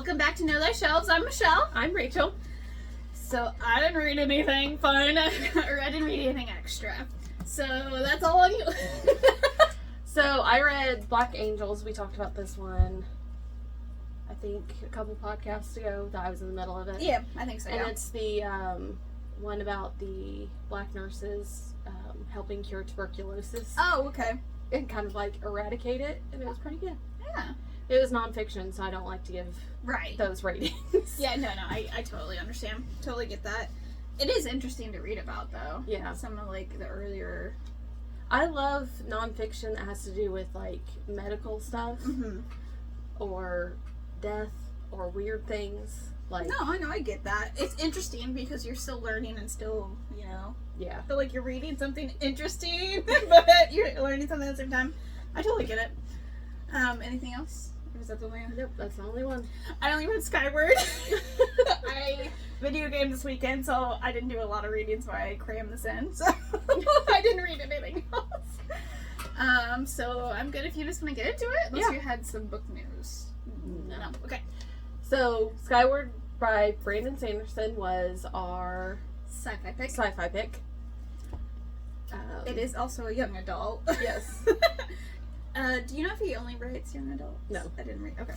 Welcome back to Know Thy Shelves. I'm Michelle. I'm Rachel. So I didn't read anything fun, or I didn't read anything extra. So that's all on you. So I read Black Angels. We talked about this one, I think, a couple podcasts ago. That I was in the middle of it. Yeah, I think so. And it's the one about the black nurses helping cure tuberculosis. Oh, okay. And kind of like eradicate it, and it was pretty good. Yeah. It was nonfiction, so I don't like to give those ratings. Yeah, no, I totally understand. Totally get that. It is interesting to read about, though. Yeah. Some of, like, the earlier... I love nonfiction that has to do with, like, medical stuff. Mm-hmm. Or death, or weird things. Like, No, I know, I get that. It's interesting because you're still learning and still, you know... Yeah. feel like you're reading something interesting, but you're learning something at the same time. I totally get it. Anything else? Or is that the only one? Nope, that's the only one. I only read Skyward. I video game this weekend, so I didn't do a lot of reading, so I crammed this in. So I didn't read anything else. So I'm good if you just want to get into it. Unless you had some book news. No. Okay. So Skyward by Brandon Sanderson was our Sci-fi pick. It is also a young adult. Yes. Do you know if he only writes young adults? No. I didn't read. Okay.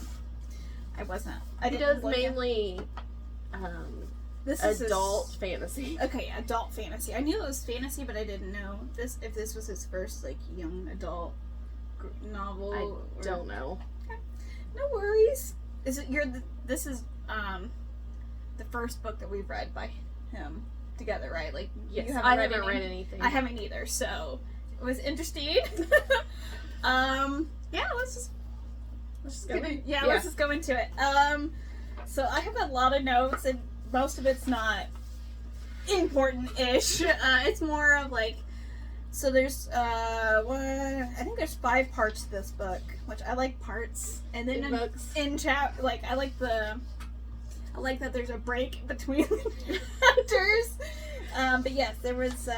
I wasn't. He does mainly this is adult fantasy. Okay, adult fantasy. I knew it was fantasy, but I didn't know if this was his first like young adult novel. I don't know. Okay. No worries. Is it this is the first book that we've read by him together, right? Like, yes, you I haven't read anything. I haven't either, so it was interesting. Yeah, let's just go in. Yeah, let's just go into it. So I have a lot of notes, and most of it's not important-ish. It's more of like, so there's I think there's 5 parts to this book, which I like parts, and then I like that there's a break between the chapters. But yes, there was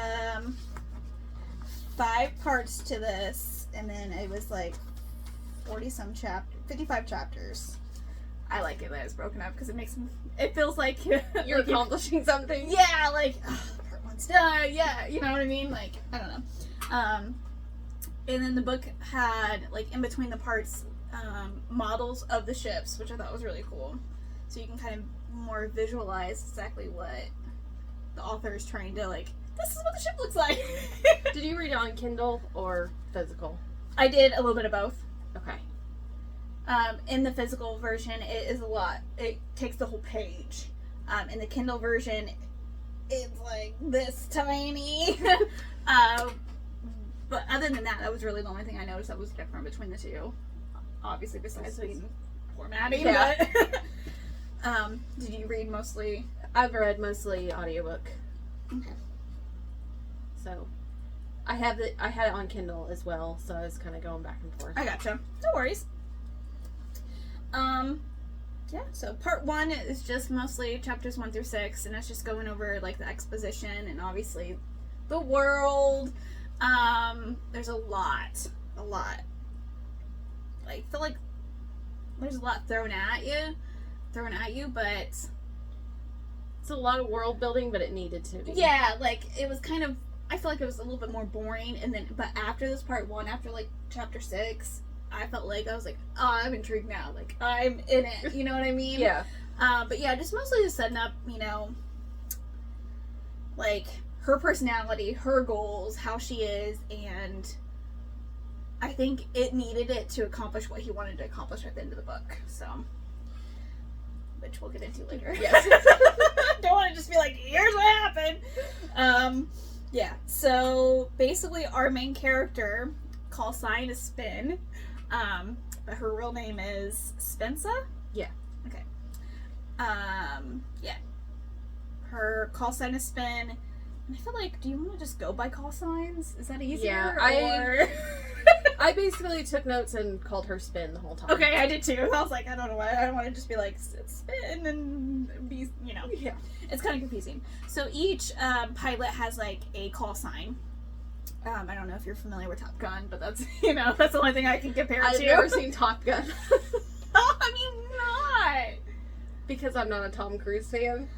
5 parts to this, and then it was like 55 chapters. I like it that it's broken up because it feels like you're accomplishing something. Yeah, like part 1's done. Yeah, you know what I mean? Like, I don't know. And then the book had like in between the parts models of the ships, which I thought was really cool. So you can kind of more visualize exactly what the author is trying to, like, this is what the ship looks like. Did you read it on Kindle or physical? I did a little bit of both. Okay. In the physical version, it is a lot. It takes the whole page. In the Kindle version, it's like this tiny. But other than that was really the only thing I noticed that was different between the two. Obviously, besides the formatting. Yeah. But, did you read mostly? I've read mostly audiobook. Okay. So, I had it on Kindle as well, so I was kind of going back and forth. I gotcha. No worries. Yeah, so part 1 is just mostly chapters 1 through 6, and it's just going over, like, the exposition and obviously the world. There's a lot. Like, I feel like there's a lot thrown at you, but it's a lot of world building, but it needed to be. Yeah, like, it was kind of, I feel like it was a little bit more boring, and then, but after this part 1, after, like, chapter 6, I felt like, I was like, oh, I'm intrigued now, like, I'm in it, you know what I mean? Yeah. But yeah, just mostly just setting up, you know, like, her personality, her goals, how she is, and I think it needed it to accomplish what he wanted to accomplish at the end of the book, so, which we'll get into later. Yes. Don't want to just be like, here's what happened. Yeah, so basically our main character, call sign is Spin, but her real name is Spensa? Yeah. Okay. Yeah. Her call sign is Spin, and I feel like, do you want to just go by call signs? Is that easier? Yeah, I basically took notes and called her Spin the whole time. Okay, I did too. I was like, I don't know why. I don't want to just be like, Spin and be, you know. Yeah. It's kind of confusing. So each pilot has like a call sign. I don't know if you're familiar with Top Gun, but that's, you know, that's the only thing I can compare it to. I've never seen Top Gun. Oh, I mean, not. because I'm not a Tom Cruise fan.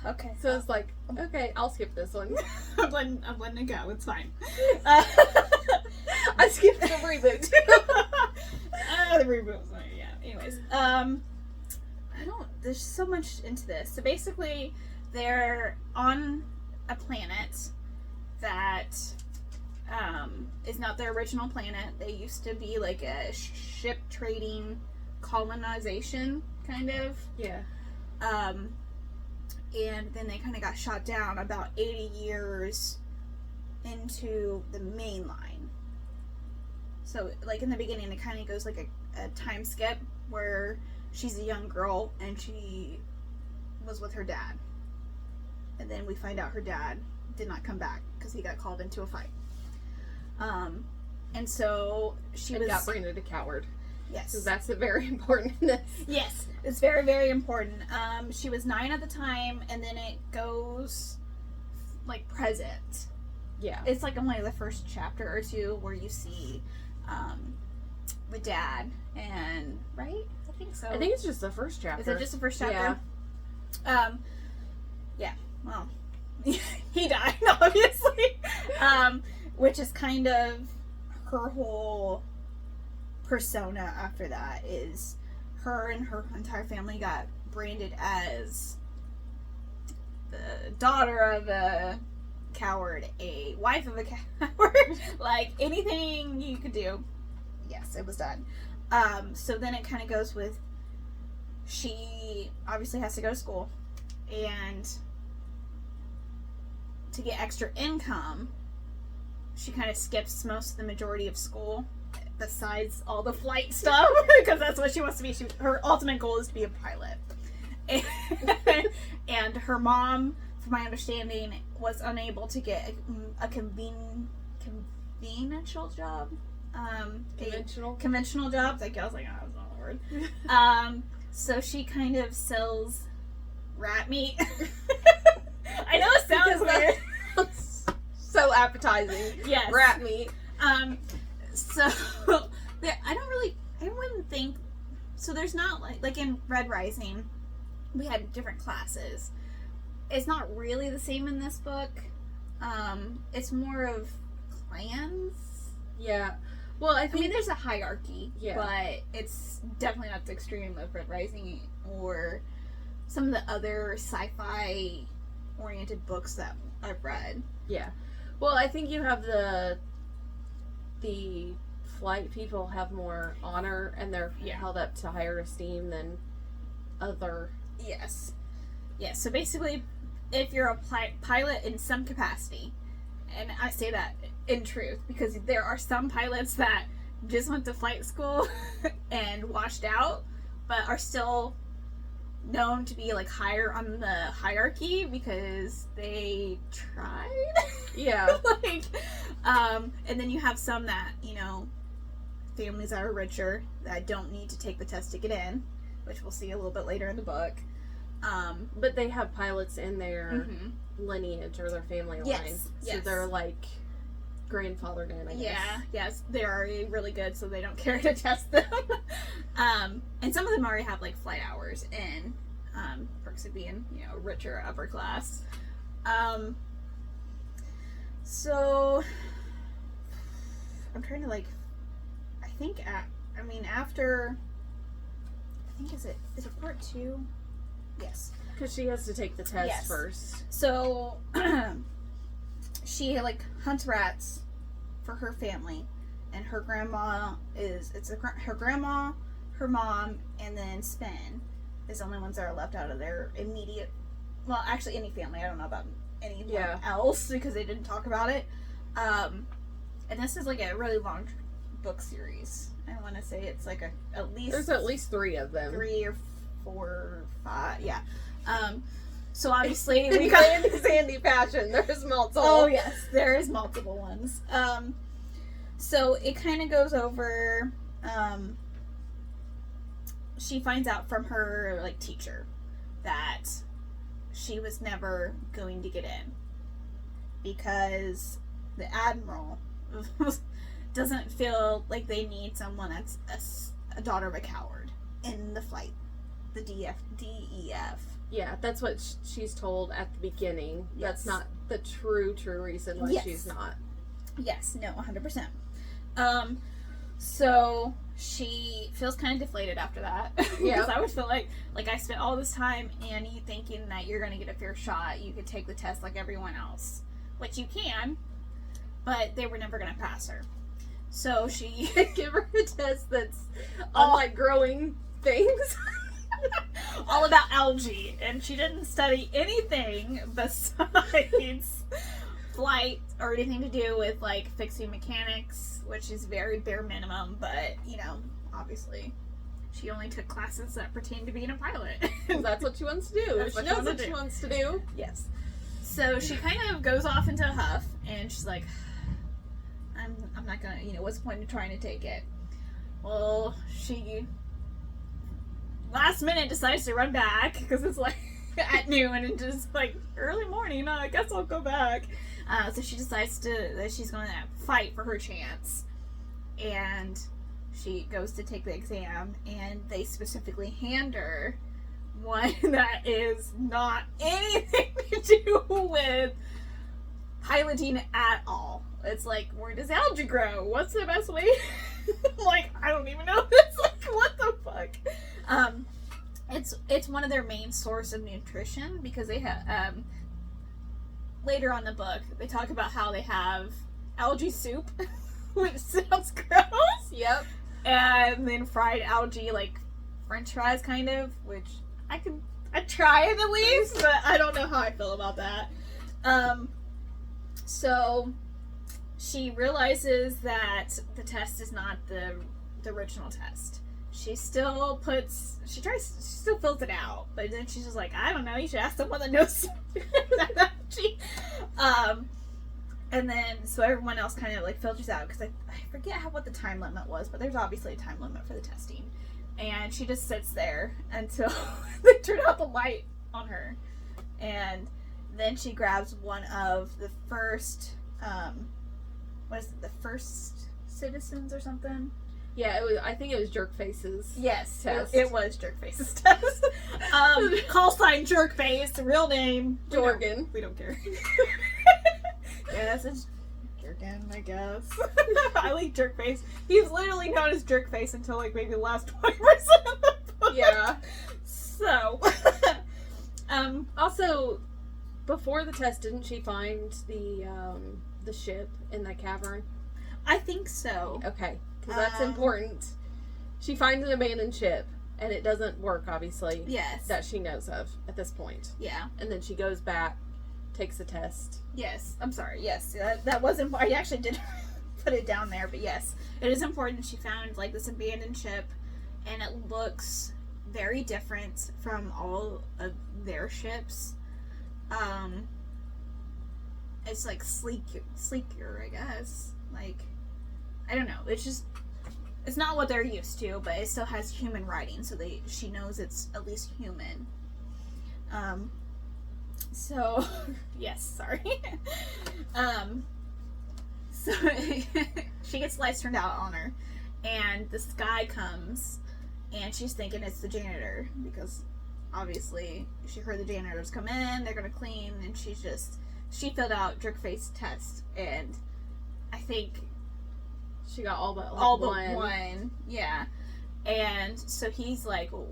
Okay. So it's like, okay, I'll skip this one. I'm letting it go. It's fine. I skipped the reboot. The reboot was fine. Yeah. Anyways, there's so much into this. So basically, they're on a planet that is not their original planet. They used to be like a ship trading colonization kind of. Yeah. And then they kind of got shot down about 80 years into the main line. So, like, in the beginning, it kind of goes like a time skip where she's a young girl and she was with her dad. And then we find out her dad did not come back because he got called into a fight. And so she got branded a coward. Yes. Because that's very important in this. Yes, it's very, very important. She was 9 at the time, and then it goes, like, present. Yeah. It's, like, only the first chapter or two where you see the dad, and, right? I think so. I think it's just the first chapter. Is it just the first chapter? Yeah. Well, he died, obviously. Which is kind of her whole persona after that, is her and her entire family got branded as the daughter of a coward, a wife of a coward, like anything you could do. Yes, it was done. So then it kind of goes with, she obviously has to go to school, and to get extra income, she kind of skips most of the majority of school, besides all the flight stuff, because that's what she wants to be. Her ultimate goal is to be a pilot. And her mom, from my understanding, was unable to get a conventional job. Conventional jobs. Like, I was like, oh, that's not a word. So she kind of sells rat meat. I know it sounds weird. So appetizing. Yes. Rat meat. So I wouldn't think, so there's not like in Red Rising, we had different classes. It's not really the same in this book. It's more of clans. Yeah. Well, I mean, there's a hierarchy, yeah, but it's definitely not the extreme of Red Rising or some of the other sci-fi oriented books that I've read. Yeah. Well, I think you have the flight people have more honor, and they're held up to higher esteem than other. Yes. Yes. So basically, if you're a pilot in some capacity, and I say that in truth because there are some pilots that just went to flight school and washed out, but are still known to be like higher on the hierarchy because they tried. Yeah. And then you have some that, families that are richer that don't need to take the test to get in, which we'll see a little bit later in the book. But they have pilots in their lineage or their family line. So they're like grandfathered in, I guess. Yeah, yes. They are really good, so they don't care to test them. And some of them already have like flight hours in perks of being, richer upper class. So I'm trying to is it part 2? Yes. Because she has to take the test first. So she hunts rats for her family, and her grandma her grandma, her mom, and then Sven is the only ones that are left out of their immediate. Well, actually, any family. I don't know about anyone else because they didn't talk about it. And this is like a really long book series. I want to say it's like there's at least 3 of them. 3 or 4 or 5. Yeah. So obviously we got Sandy Passion. There's multiple. Oh yes, there is multiple ones. So it kind of goes over. She finds out from her teacher that she was never going to get in because the admiral doesn't feel like they need someone that's a daughter of a coward in the flight the DEF. Yeah, that's what she's told at the beginning. Yes. That's not the true reason why she's not. Yes, no, 100%. So she feels kind of deflated after that. Yeah. Because I would feel like I spent all this time, Annie, thinking that you're going to get a fair shot. You could take the test like everyone else. Which you can, but they were never going to pass her. So she... Give her a test that's on, like, growing things. all about algae. And she didn't study anything besides flight or anything to do with, like, fixing mechanics, which is very bare minimum, but, you know, obviously she only took classes that pertain to being a pilot. That's what she wants to do. That's she what knows what she wants to do. Yes. So she kind of goes off into a huff, and she's like, I'm not gonna, you know, what's the point of trying to take it? Well, she last minute decides to run back, because it's like at noon, and just like early morning, I guess I'll go back. So she decides that she's going to fight for her chance, and she goes to take the exam, and they specifically hand her one that is not anything to do with piloting at all. It's like, where does algae grow? What's the best way? Like, I don't even know. It's like, what the fuck? It's one of their main source of nutrition, because they have later on in the book they talk about how they have algae soup, which sounds gross. Yep. And then fried algae, like French fries, kind of, which I'd try it at least, but I don't know how I feel about that. So she realizes that the test is not the original test. She still fills it out, but then she's just like, I don't know, you should ask someone that knows. And then, so everyone else kind of like filters out, because I forget what the time limit was, but there's obviously a time limit for the testing. And she just sits there until they turn out the light on her. And then she grabs one of the first, the first citizens or something? Yeah, I think it was Jerkface's Yes, test. it was Jerkface's test. Call sign Jerkface, real name Jorgen. We don't care. Yes, it's Jerkin, I guess. I like Jerkface. He's literally known as Jerkface until like maybe the last 20% of the book. Yeah. So, also, before the test, didn't she find the ship in that cavern? I think so. Okay, because that's important. She finds an abandoned ship, and it doesn't work, obviously. Yes. That she knows of at this point. Yeah. And then she goes back, takes the test. Yes. I'm sorry. Yes. That was important. I actually did put it down there, but yes. It is important. She found, like, this abandoned ship, and it looks very different from all of their ships. It's, like, sleeker, I guess. Like, I don't know. It's not what they're used to, but it still has human writing, so she knows it's at least human. So, yes, sorry. So she gets lights turned out on her, and this guy comes, and she's thinking it's the janitor, because obviously she heard the janitors come in, they're gonna clean, and she filled out Jerkface test, and I think she got all but one. Yeah. And so he's like, well,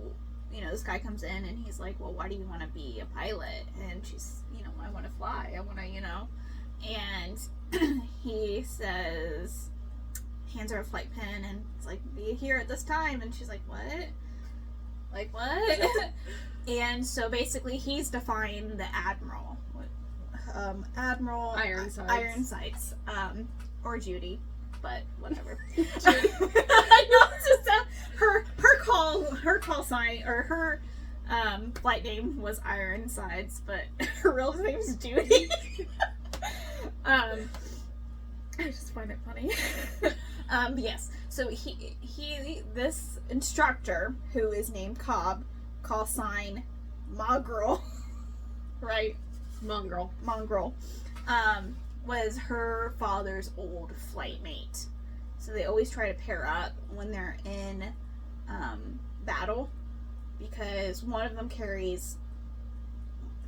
you know, this guy comes in and he's like, well, why do you want to be a pilot? And she's, you know, I want to fly. I want to, you know. And he says, hands her a flight pen, and it's like, be here at this time. And she's like, what? Like, what? And so basically he's defying the Admiral. Admiral Ironsides. Or Judy. But whatever. I know, it's just her call sign, or her flight name was Ironsides, but her real name is Judy. I just find it funny. But yes, so this instructor, who is named Cobb, call sign Mongrel, right? Mongrel, was her father's old flight mate. So they always try to pair up when they're in battle, because one of them carries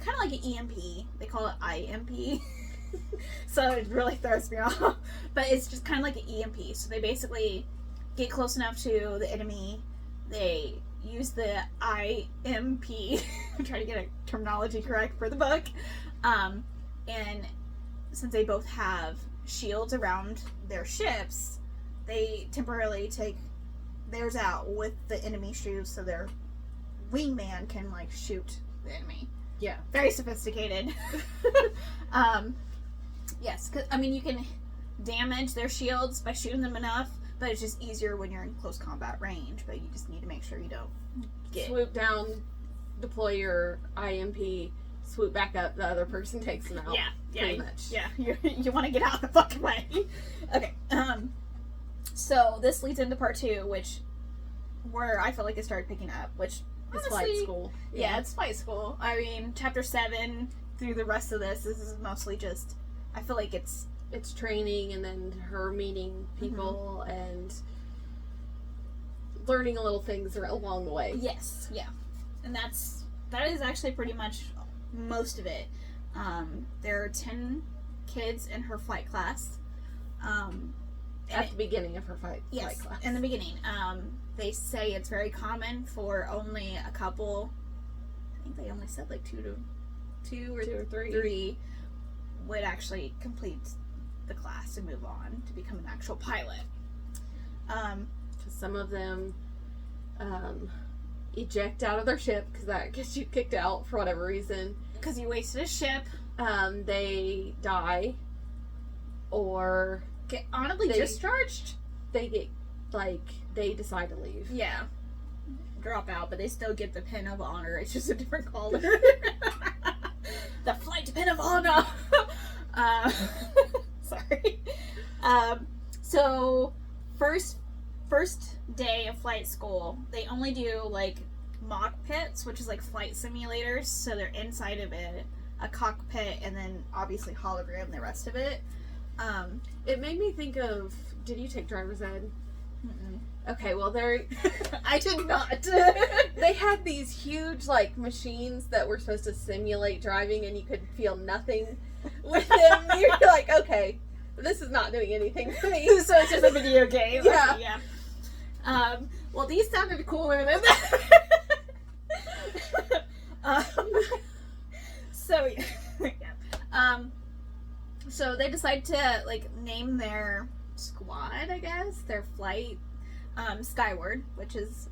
kind of like an EMP. They call it IMP. So it really throws me off. But it's just kind of like an EMP. So they basically get close enough to the enemy. They use the IMP. I'm trying to get a terminology correct for the book. And since they both have shields around their ships, they temporarily take theirs out with the enemy shields so their wingman can like shoot the enemy. Yeah. Very sophisticated. Yes, cause, I mean, you can damage their shields by shooting them enough, but it's just easier when you're in close combat range, but you just need to make sure you don't get... Swoop down, deploy your IMP, swoop back up, the other person takes them out. Pretty much. Yeah, you want to get out of the fucking way. Okay, so this leads into part 2, where I feel like it started picking up, which It's honestly, flight school. Yeah, it's flight school. I mean, chapter 7 through the rest of this is mostly just, I feel like it's training and then her meeting people and learning little things along the way. Yes, yeah. And that is actually pretty much most of it. There are 10 kids in her flight class. At the beginning of her flight Yes, class. in the beginning. They say it's very common for only a couple, I think they only said like two or three would actually complete the class and move on to become an actual pilot. Some of them eject out of their ship because that gets you kicked out for whatever reason. Because you wasted a ship. They die, or Get honorably discharged? They get, they decide to leave. Yeah. Drop out, but they still get the Pin of Honor. It's just a different color. The Flight Pin of Honor! Sorry. So, first day of flight school, they only do, mock pits, which is, flight simulators. So, they're inside of it, a cockpit, and then, obviously, hologram the rest of it. It made me think of, did you take driver's ed? Mm-mm. Okay, well, I did not. They had these huge, machines that were supposed to simulate driving, and you could feel nothing with them. You're like, okay, this is not doing anything for me. So it's just a video game. Yeah. Okay, yeah. Well, these sounded cooler than that. So, yeah. So they decide to, name their squad, I guess, their flight, Skyward, which is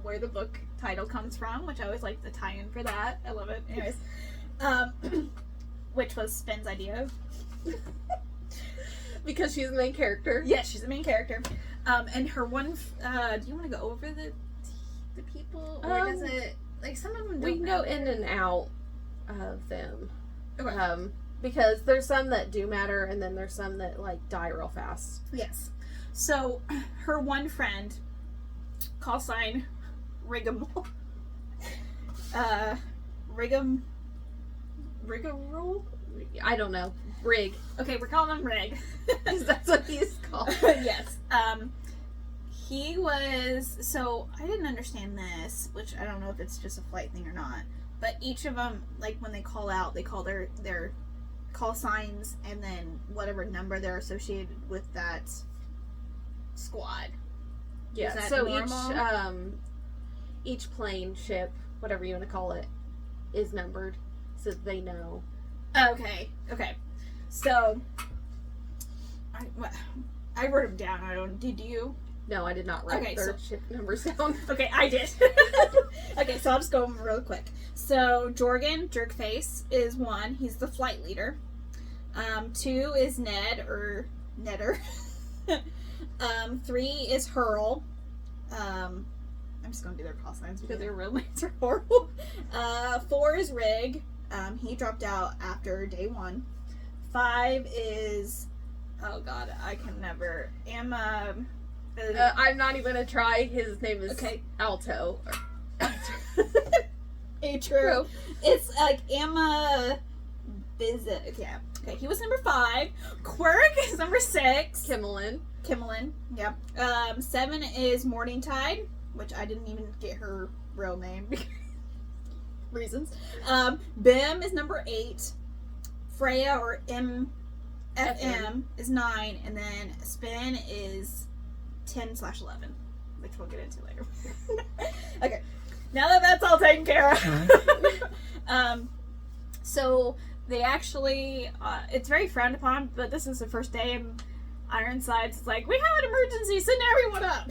where the book title comes from, which I always like the tie-in for that. I love it. Anyways, which was Spin's idea. Because she's the main character. Yes, she's the main character. And her one, do you want to go over the people? Or does it, some of them don't We can go matter. in and out of them. Okay. Because there's some that do matter, and then there's some that, die real fast. Yes. So, her one friend, call sign Rigmarole. Rigmarole? I don't know. Rig. Okay, we're calling him Rig. That's what he's called. Yes. He was, so I didn't understand this, which I don't know if it's just a flight thing or not, but each of them, when they call out, they call their call signs and then whatever number they're associated with that squad. Yeah, Is that so normal? each plane, ship, whatever you want to call it, is numbered so that they know. Okay. So, I wrote them down. Did you? No, I did not write their ship numbers down. Okay, I did. Okay, so I'll just go over real quick. So, Jorgen, Jerkface, is 1. He's the flight leader. 2 is Ned, or Nedder. 3 is Hurl. I'm just going to do their call signs because their real names are horrible. 4 is Rig. He dropped out after day 1. 5 is... Oh, God, I can never... I'm not even going to try. His name is Alto. True. It's Amma Bizet. Yeah. Okay, he was number 5. Quirk is number 6. Kimmelin. Yep. 7 is Morningtide, which I didn't even get her real name. Reasons. Bim is number 8. Freya, or FM, is 9. And then Spin is 10/11, which we'll get into later. Okay. Now that that's all taken care of. So they actually, it's very frowned upon, but this is the first day, and Ironside's like, we have an emergency, send everyone up.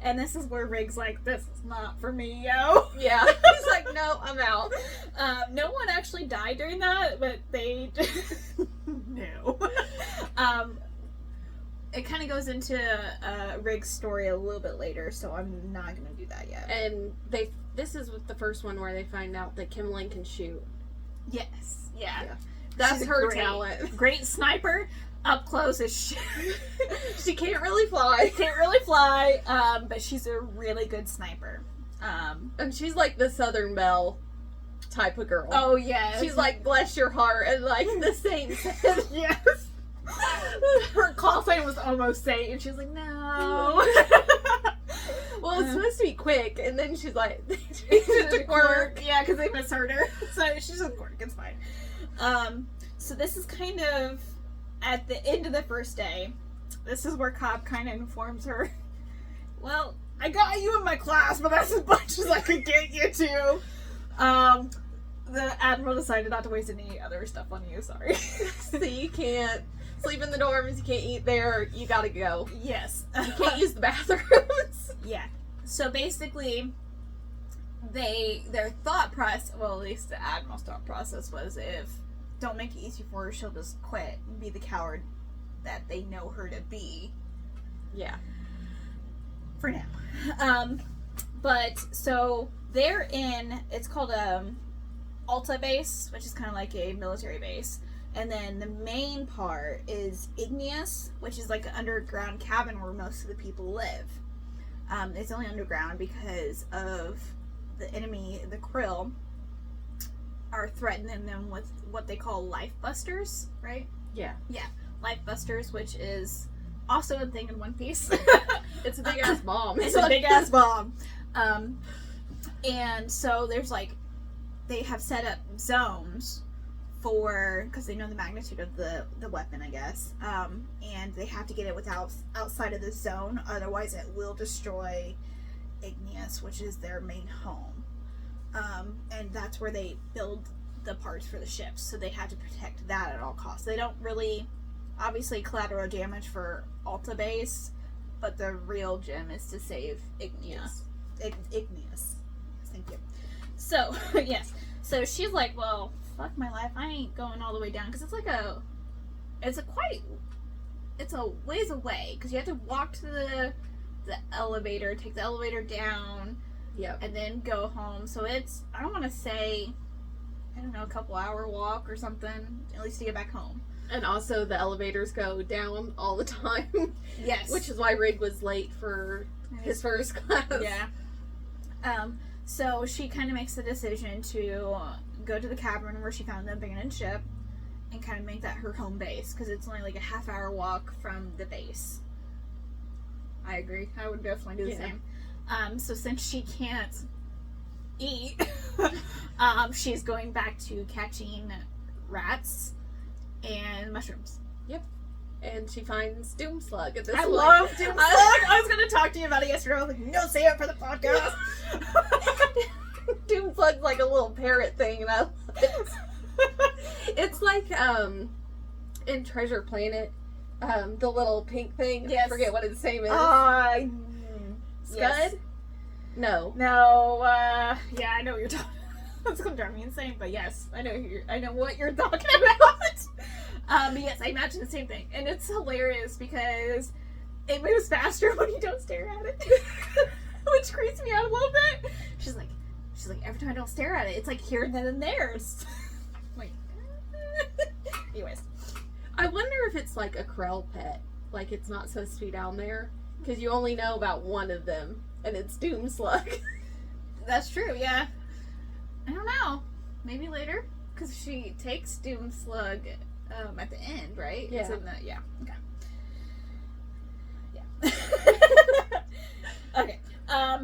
And this is where Rig's like, this is not for me, yo. Yeah. He's like, no, I'm out. No one actually died during that, but they no. It kind of goes into Rig's story a little bit later, so I'm not going to do that yet. And this is the first one where they find out that Kimlin can shoot. Yes. Yeah. That's She's her talent. Great sniper. Up close as shit. She can't really fly. But she's a really good sniper. And she's like the Southern Belle type of girl. Oh, yeah. She's like, bless your heart, and like the saint said. Yes. Her call sign was almost saint, and she's like, no. Well, it's supposed to be quick, and then she's like, it took work. Yeah, because they misheard her. So she's just Quirk, it's fine. So this is kind of at the end of the first day. This is where Cobb kind of informs her, well, I got you in my class, but that's as much as I could get you to. The Admiral decided not to waste any other stuff on you, sorry. So you can't sleep in the dorms, you can't eat there, you gotta go. Yes. You can't use the bathrooms. Yeah. So basically, their thought process, well, at least the Admiral's thought process was, if don't make it easy for her, she'll just quit and be the coward that they know her to be. Yeah. For now. But, so, they're in, it's called Alta base, which is kind of like a military base. And then the main part is Igneous, which is like an underground cabin where most of the people live. It's only underground because of the enemy, the Krill, are threatening them with what they call life busters, right? Yeah. Yeah. Life busters, which is also a thing in One Piece. It's a big ass bomb. It's a big ass bomb. And so there's like, they have set up zones for, because they know the magnitude of the weapon, I guess. And they have to get it outside of the zone, otherwise it will destroy Igneous, which is their main home. And that's where they build the parts for the ships, so they have to protect that at all costs. They don't really, obviously collateral damage for Alta base, but the real gem is to save Igneous. Igneous. Thank you. So, yes. So she's like, well, fuck my life, I ain't going all the way down, because it's a ways away, because you have to walk to the elevator, take the elevator down, Yep. and then go home. So it's, I don't want to say, I don't know, a couple hour walk or something, at least to get back home. And also the elevators go down all the time. Yes. Which is why Rig was late for his first class. Yeah. So she kind of makes the decision to go to the cabin where she found the abandoned ship and kind of make that her home base, because it's only like a half-hour walk from the base. I agree. I would definitely do the same. So since she can't eat, she's going back to catching rats and mushrooms. Yep. And she finds Doomslug at this I point. love Doomslug. I was going to talk to you about it yesterday. I was like, no, say it for the podcast. Doomslug's like a little parrot thing, and I love it. It's like in Treasure Planet, the little pink thing. Yes. I forget what its name is. Scud? Yes. No. No, yeah, I know what you're talking about. It's gonna drive me insane, but yes, I know what you're talking about. But yes, I imagine the same thing. And it's hilarious because it moves faster when you don't stare at it. Which creeps me out a little bit. She's like, every time I don't stare at it, it's like here and then and there. It's like, anyways. I wonder if it's like a Krell pet. Like it's not supposed to be down there. Because you only know about one of them. And it's Doomslug. That's true, yeah. I don't know. Maybe later. Because she takes Doomslug at the end, right? Yeah. It's in the, yeah. Okay. Yeah. Okay.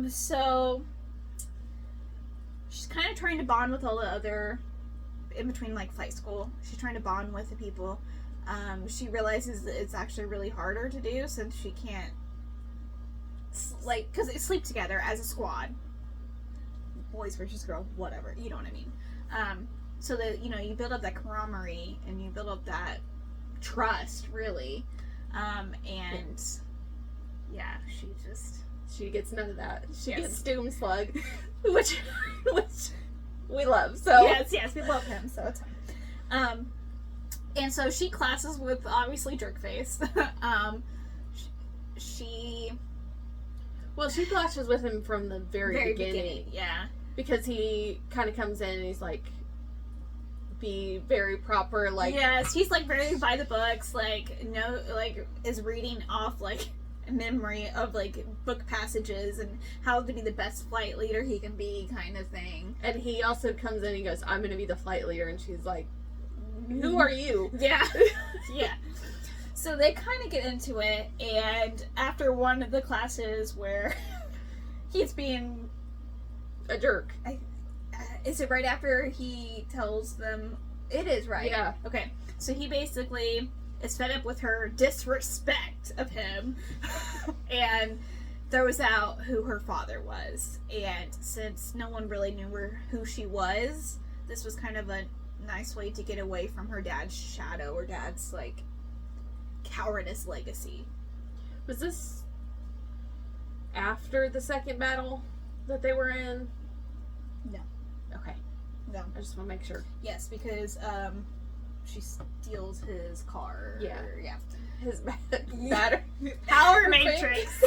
So she's kind of trying to bond with all the other, in between like flight school, she's trying to bond with the people. She realizes that it's actually really harder to do since she can't, like, because they sleep together as a squad. Boys versus girls, whatever, you know what I mean. So that, you know, you build up that camaraderie and you build up that trust, really. And yeah, she gets none of that. She Yes. gets Doom Slug, which we love. So yes, we love him, so it's fine. And so she classes with obviously Jerkface. she clashes with him from the very beginning. Yeah. Because he kind of comes in and he's like, be very proper, like... Yes, he's like very by the books, like, no, like, is reading off, like, a memory of, like, book passages and how to be the best flight leader he can be, kind of thing. And he also comes in and he goes, I'm going to be the flight leader, and she's like, who are you? Yeah. Yeah. So they kind of get into it, and after one of the classes where he's being... a jerk. Is it right after he tells them? It is, right? Yeah. Okay. So he basically is fed up with her disrespect of him and throws out who her father was. And since no one really knew who she was, this was kind of a nice way to get away from her dad's shadow or dad's, like, cowardice legacy. Was this after the second battle that they were in? No. Okay. No. I just want to make sure. Yes, because she steals his car. Yeah. Yeah. His battery. Power Matrix.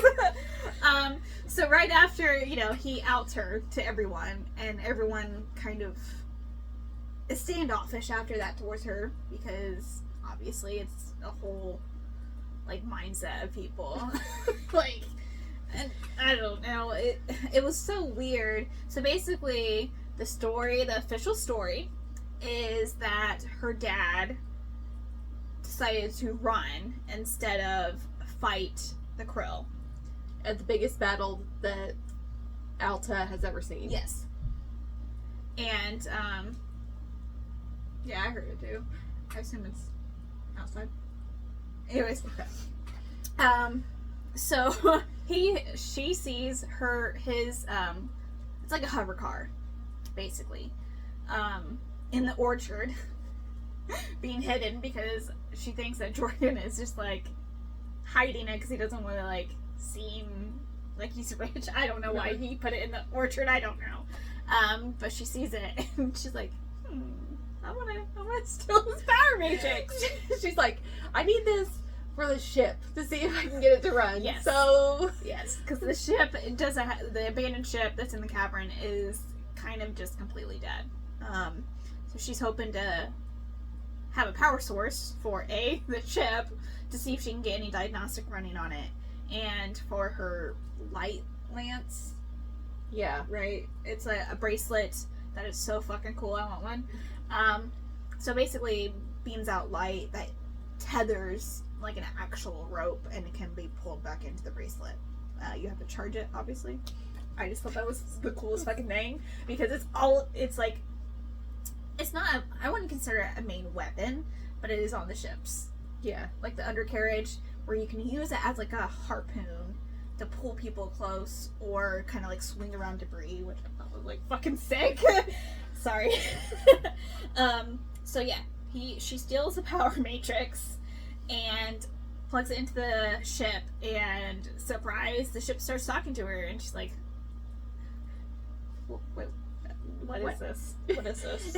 So right after, you know, he outs her to everyone, and everyone kind of is standoffish after that towards her, because obviously it's a whole, like, mindset of people. Like, and I don't know, it was so weird. So basically, the official story is that her dad decided to run instead of fight the Krill. At the biggest battle that Alta has ever seen. Yes. And, yeah, I heard it too. I assume it's outside. Anyways. So, she sees his, it's like a hover car, basically, in the orchard, being hidden because she thinks that Jordan is just, like, hiding it because he doesn't want to, like, seem like he's rich. I don't know why he put it in the orchard. I don't know. But she sees it and she's like, I want to steal this power matrix. She's like, I need this for the ship to see if I can get it to run. Yes. So yes, because the ship the abandoned ship that's in the cavern is kind of just completely dead. So she's hoping to have a power source for the ship to see if she can get any diagnostic running on it, and for her light lance. Yeah. Right? It's a bracelet that is so fucking cool. I want one. So basically beams out light that tethers like an actual rope, and it can be pulled back into the bracelet. You have to charge it, obviously. I just thought that was the coolest fucking thing, because it's not, I wouldn't consider it a main weapon, but it is on the ships. Yeah. Like the undercarriage, where you can use it as like a harpoon to pull people close, or kind of like swing around debris, which I thought was like fucking sick. Sorry. So yeah, she steals the power matrix and plugs it into the ship, and surprise, the ship starts talking to her, and she's like, wait, what is this? What is this?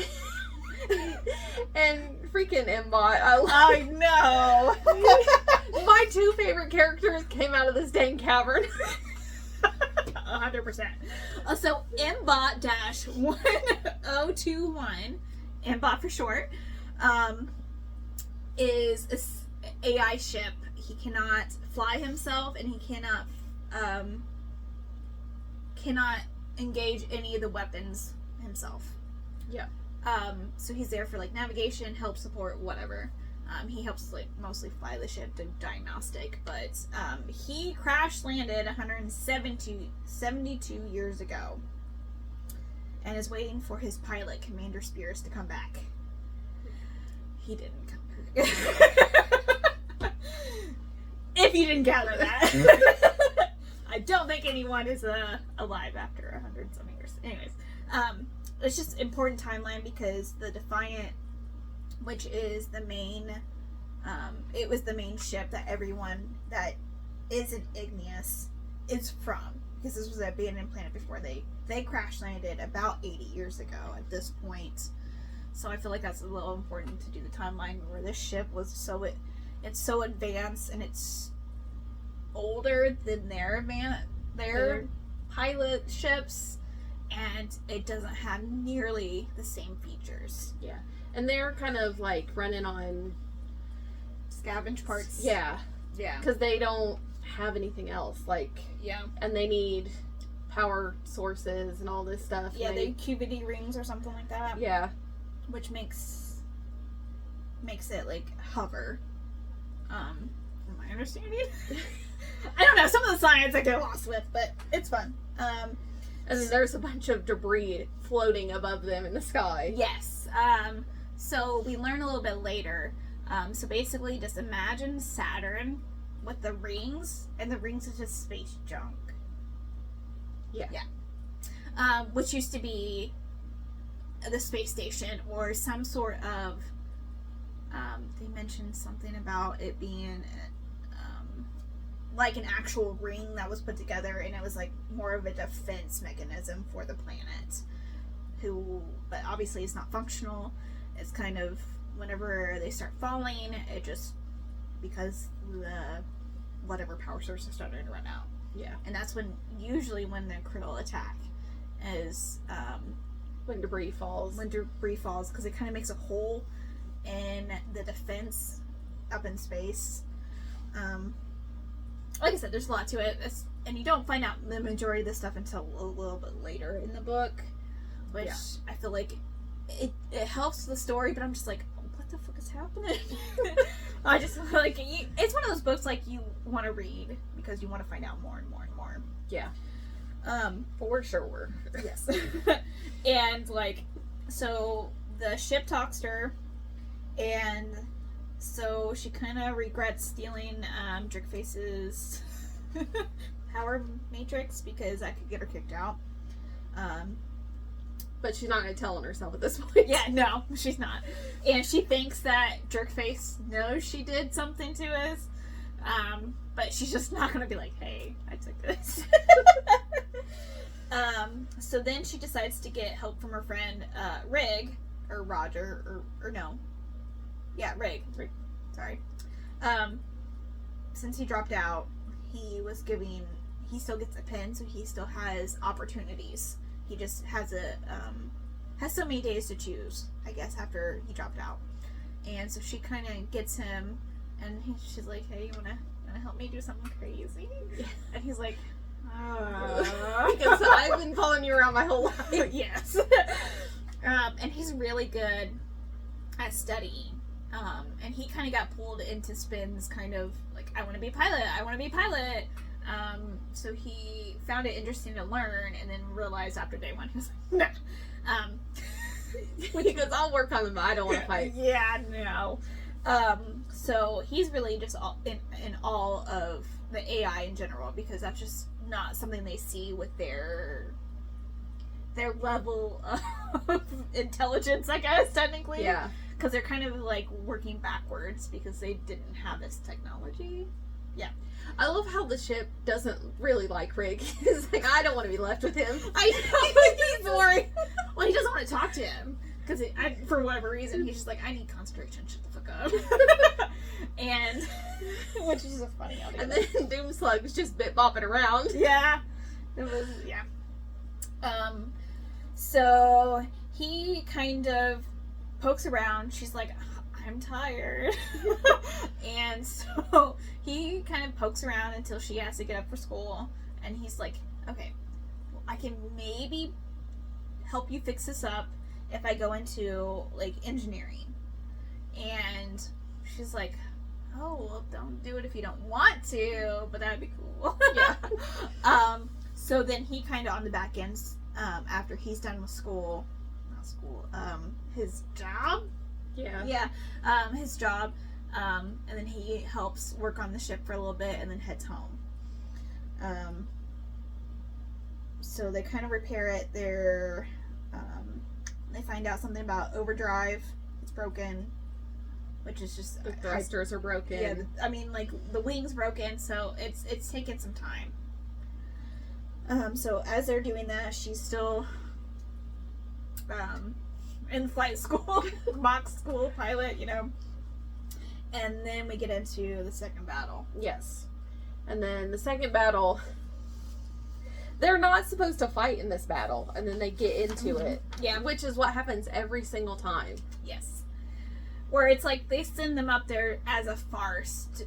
And freaking Mbot, I know. My two favorite characters came out of this dang cavern. 100%. So Mbot-1021, Mbot for short, is an AI ship. He cannot fly himself, and he cannot engage any of the weapons himself. Yeah. So he's there for like navigation, help support, whatever. He helps like mostly fly the ship to diagnostic, but he crash landed 172 years ago. and is waiting for his pilot, Commander Spears, to come back. He didn't come back. If you didn't gather that. I don't think anyone is alive after 100-something years. Anyways, it's just important timeline because the Defiant, which is the main, it was the main ship that everyone that isn't Igneous is from, because this was an abandoned planet before they crash landed about 80 years ago at this point. So I feel like that's a little important to do the timeline where this ship was it's so advanced and it's older than their pilot ships, and it doesn't have nearly the same features. Yeah. And they're kind of like running on Scavenge parts. Yeah. Yeah. Because they don't have anything else. Like, yeah. And they need power sources and all this stuff. Yeah, they QVD rings or something like that. Yeah. Which makes it like hover. From my understanding. I don't know, some of the science I get lost with, but it's fun. And then there's a bunch of debris floating above them in the sky. Yes. So we learn a little bit later. So basically, just imagine Saturn with the rings, and the rings is just space junk. Yeah. Yeah. Which used to be the space station, or some sort of, they mentioned something about it being like an actual ring that was put together, and it was like more of a defense mechanism for the planet. But obviously it's not functional. It's kind of, whenever they start falling, it just, because the whatever power source is starting to run out. Yeah. And that's usually when the critical attack is, when debris falls, because it kind of makes a hole in the defense up in space. Like I said, there's a lot to it, and you don't find out the majority of this stuff until a little bit later in the book, which I feel like it helps the story, but I'm just like, what the fuck is happening? I just like, it's one of those books like you want to read because you want to find out more and more and more. Yeah. For sure. Yes. And like, so the ship talks to her, and so she kind of regrets stealing Jerkface's power matrix because that could get her kicked out. But she's not going to tell on herself at this point. Yeah, no, she's not. And she thinks that Jerkface knows she did something to us, but she's just not going to be like, hey, I took this. So then she decides to get help from her friend Rig, or Roger, or no. Yeah, Rig. Sorry. Since he dropped out, he still gets a pin, so he still has opportunities. He just has so many days to choose, I guess, after he dropped out. And so she kind of gets him, and she's like, hey, you wanna help me do something crazy? Yeah. And he's like, because I've been following you around my whole life. Yes. And he's really good at studying. And he kind of got pulled into Spin's kind of like, I want to be a pilot. So he found it interesting to learn, and then realized after day one, he was like, no. He goes, I'll work on them, but I don't want to fight. Yeah, no. So he's really just in all of the AI in general, because that's just not something they see with their level of intelligence, I guess, technically. Yeah. Because they're kind of like working backwards because they didn't have this technology. Yeah. I love how the ship doesn't really like Rig. He's like, I don't want to be left with him. I know. He's worried. Well, he doesn't want to talk to him. Because for whatever reason, he's just like, I need concentration. Shut the fuck up. And, which is just funny. And then Doomslug's just bit-bopping around. Yeah. It was, yeah. So he kind of pokes around. She's like, I'm tired. And so he kind of pokes around until she has to get up for school. And he's like, okay, well, I can maybe help you fix this up if I go into like engineering. And she's like, oh, well, don't do it if you don't want to, but that'd be cool. Yeah. So then he kind of on the back end after he's done with his job. Yeah. His job. And then he helps work on the ship for a little bit and then heads home. So they kind of repair it. They find out something about overdrive. It's broken, which is just The thrusters are broken. Yeah, the wing's broken, so it's taken some time. So as they're doing that, she's still in flight school, mock school pilot, And then we get into the second battle. Yes. And then the second battle, they're not supposed to fight in this battle, and then they get into it. Yeah. Which is what happens every single time. Yes. Where it's like they send them up there as a farce to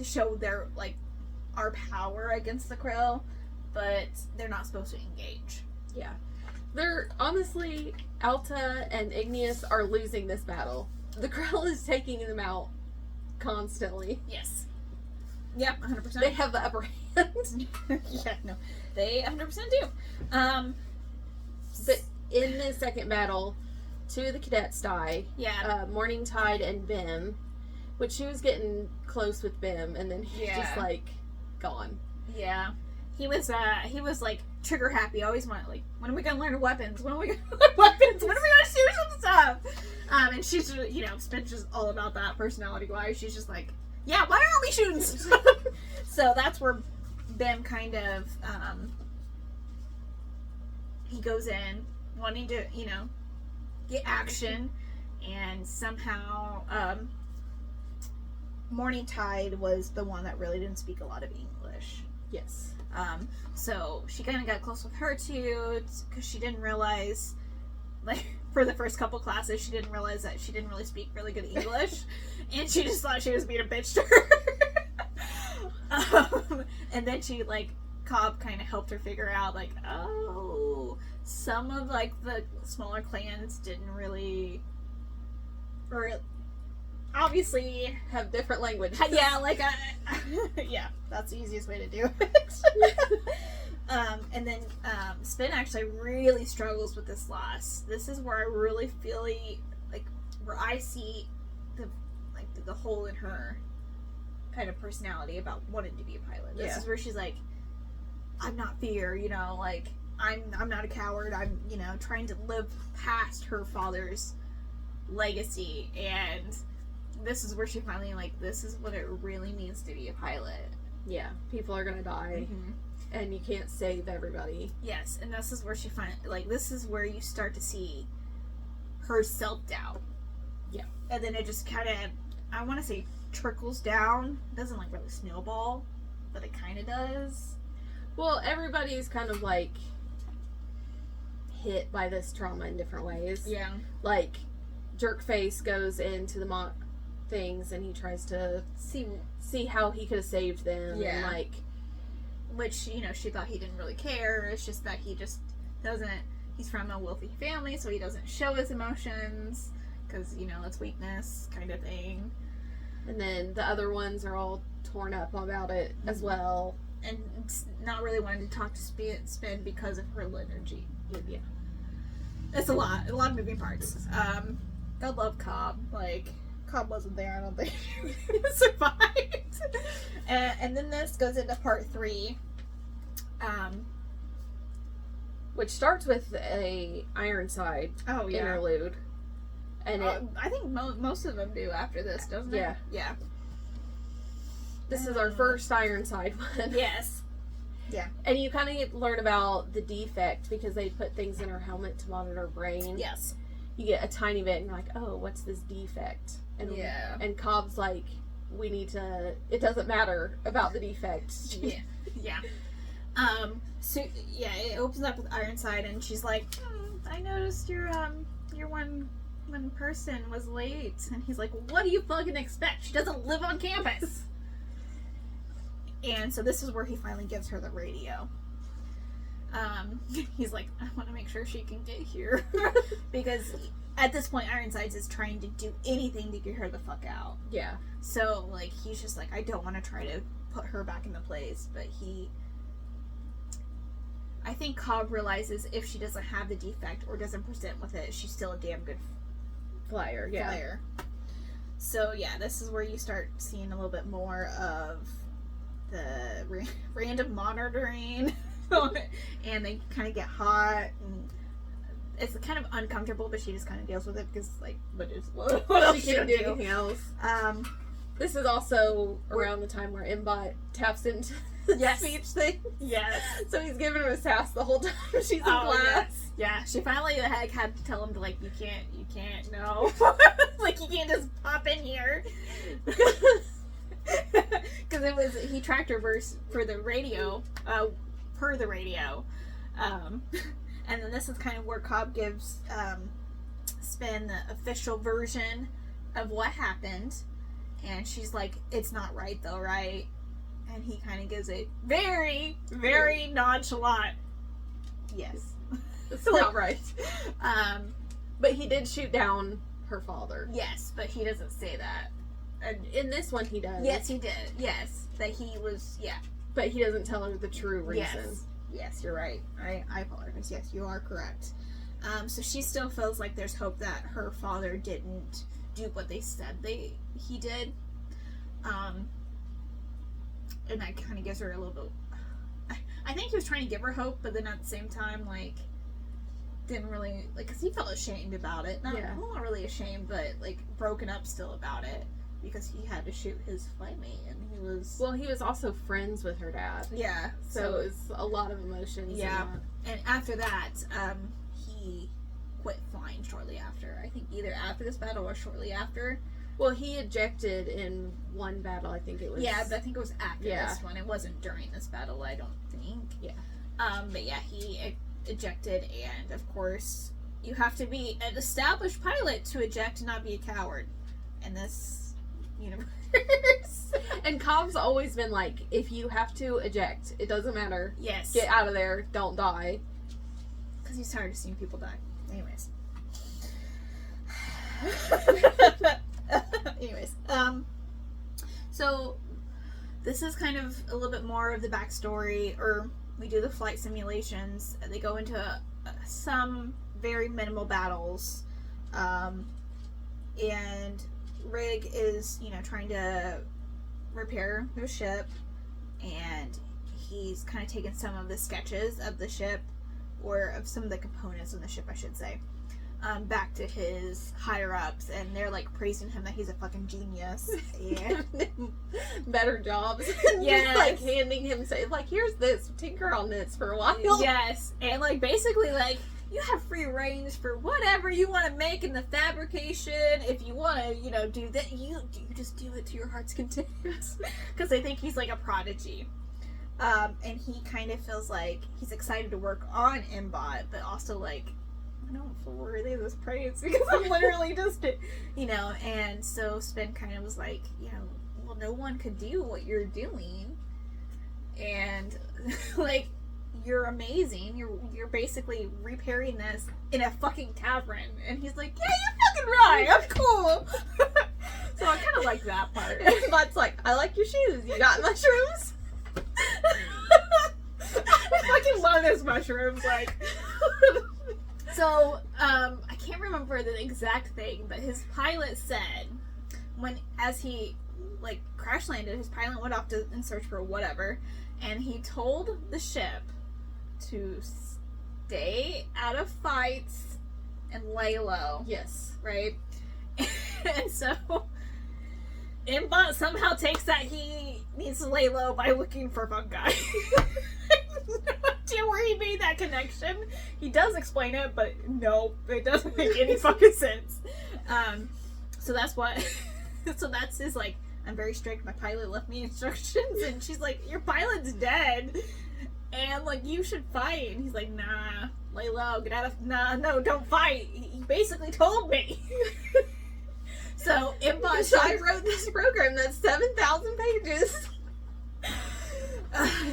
show their, our power against the Krill, but they're not supposed to engage. Yeah. They're, honestly, Alta and Igneous are losing this battle. The Krill is taking them out constantly. Yes. Yep, 100%. They have the upper hand. Yeah, no. They 100% do. But in the second battle, two of the cadets die. Yeah. Morning Tide and Bim. Which she was getting close with Bim, and then he's just, gone. Yeah. He was trigger happy. Always want, when are we gonna learn weapons? When are we gonna learn weapons? When are we gonna shoot some stuff? And she's, Spinch is all about that personality-wise. She's just like, yeah, why aren't we shooting stuff? So that's where Bim kind of, he goes in wanting to, get action, and somehow, Morning Tide was the one that really didn't speak a lot of English. Yes. So she kind of got close with her too, because she didn't realize, for the first couple classes, she didn't realize that she didn't really speak really good English, and she just thought she was being a bitch to her. And then she, Cobb kind of helped her figure out, some of, the smaller clans didn't really, or obviously have different languages. Yeah, yeah, that's the easiest way to do it. And then Spin actually really struggles with this loss. This is where I really feel where I see the hole in her kind of personality about wanting to be a pilot. This is where she's like, I'm not fear, I'm not a coward. I'm trying to live past her father's legacy, and this is where she finally this is what it really means to be a pilot. Yeah, people are gonna die, and you can't save everybody. Yes, and this is where she finally this is where you start to see her self-doubt. Yeah, and then it just kind of, I want to say, trickles down. It doesn't really snowball, but it kind of does. Well, everybody's kind of hit by this trauma in different ways. Yeah, Jerkface goes into the mock things, and he tries to see how he could have saved them. Yeah. And which, she thought he didn't really care. It's just that he just doesn't, he's from a wealthy family, so he doesn't show his emotions, because, that's weakness kind of thing. And then the other ones are all torn up about it as well. And not really wanting to talk to Spin because of her liturgy. Yeah. It's a lot of moving parts. God love Cobb. Cobb wasn't there, I don't think he survived. And then this goes into part 3. Which starts with a Ironside interlude. And I think most of them do after this, doesn't it? Yeah. This is our first Ironside one. Yes. Yeah. And you kind of learn about the defect, because they put things in her helmet to monitor her brain. Yes. You get a tiny bit, and you're like, oh, what's this defect? And And Cobb's like, we need to, it doesn't matter about the defect. Yeah. So, it opens up with Ironside, and she's like, I noticed your one person was late. And he's like, what do you fucking expect? She doesn't live on campus. And so this is where he finally gives her the radio. He's like, I want to make sure she can get here. Because at this point, Ironsides is trying to do anything to get her the fuck out. Yeah. So, he's just like, I don't want to try to put her back into place. But I think Cobb realizes if she doesn't have the defect or doesn't present with it, she's still a damn good flyer. So yeah, this is where you start seeing a little bit more of the random monitoring, and they kind of get hot, and it's kind of uncomfortable, but she just kind of deals with it because, like, what else she can't do anything else. This is also around the time where Mbot taps into the speech thing. Yes. So he's giving her a sass the whole time she's in class. Yeah, she finally had to tell him to, like, you can't, no. Like, you can't just pop in here. Because he tracked her verse for the radio, per the radio. And then this is kind of where Cobb gives Spin the official version of what happened. And she's like, it's not right though, right? And he kind of gives a very, very nonchalant yes. It's not right. But he did shoot down her father. Yes, but he doesn't say that. In this one, he does. Yes, he did. Yes, that he was, But he doesn't tell her the true reason. Yes, you're right. I apologize. Yes, you are correct. So she still feels like there's hope that her father didn't do what they said he did. And that kind of gives her a little bit... I think he was trying to give her hope, but then at the same time, like, didn't really... Like, because he felt ashamed about it. Not really ashamed, but, like, broken up still about it. Because he had to shoot his flightmate, and he was... Well, he was also friends with her dad. Yeah. So it was a lot of emotions. Yeah. And after that, he quit flying shortly after. I think either after this battle or shortly after. Well, he ejected in one battle, I think it was. Yeah, but I think it was after this one. It wasn't during this battle, I don't think. Yeah. But yeah, he ejected, and of course, you have to be an established pilot to eject and not be a coward in this universe. And Cobb's always been like, if you have to eject, it doesn't matter. Yes. Get out of there. Don't die. Because he's tired of seeing people die. Anyways. So this is kind of a little bit more of the backstory, or we do the flight simulations. They go into some very minimal battles, and Rig is, trying to repair their ship, and he's kind of taken some of the sketches of the ship, or of some of the components of the ship, I should say, back to his higher ups, and they're like praising him that he's a fucking genius. Yeah. Better jobs. Yes. Just like handing him, like, here's this, tinker on this for a while. Yes. And like basically like, you have free range for whatever you want to make in the fabrication. If you want to, do that, you just do it to your heart's content. Because they think he's like a prodigy. And he kind of feels like he's excited to work on Mbot, but also like, I don't feel worthy of this praise because I'm literally just, and so Spin kind of was like, well, no one could do what you're doing, and like, you're amazing. You're basically repairing this in a fucking tavern, and he's like, yeah, you're fucking right. I'm cool. So I kind of like that part. And Mbot's like, I like your shoes. You got mushrooms? I fucking love his mushrooms. Like. So, I can't remember the exact thing, but his pilot said, as he, like, crash landed, his pilot went off in search for whatever, and he told the ship to stay out of fights and lay low. Yes. Right? And so, Mbot somehow takes that he needs to lay low by looking for fungi. Where he made that connection. He does explain it, but no, it doesn't make any fucking sense. So that's what. So that's his, like, I'm very strict. My pilot left me instructions, and she's like, your pilot's dead, and like, you should fight. And he's like, nah, lay low, get out of. Nah, no, don't fight. He basically told me. So I wrote this program that's 7,000 pages.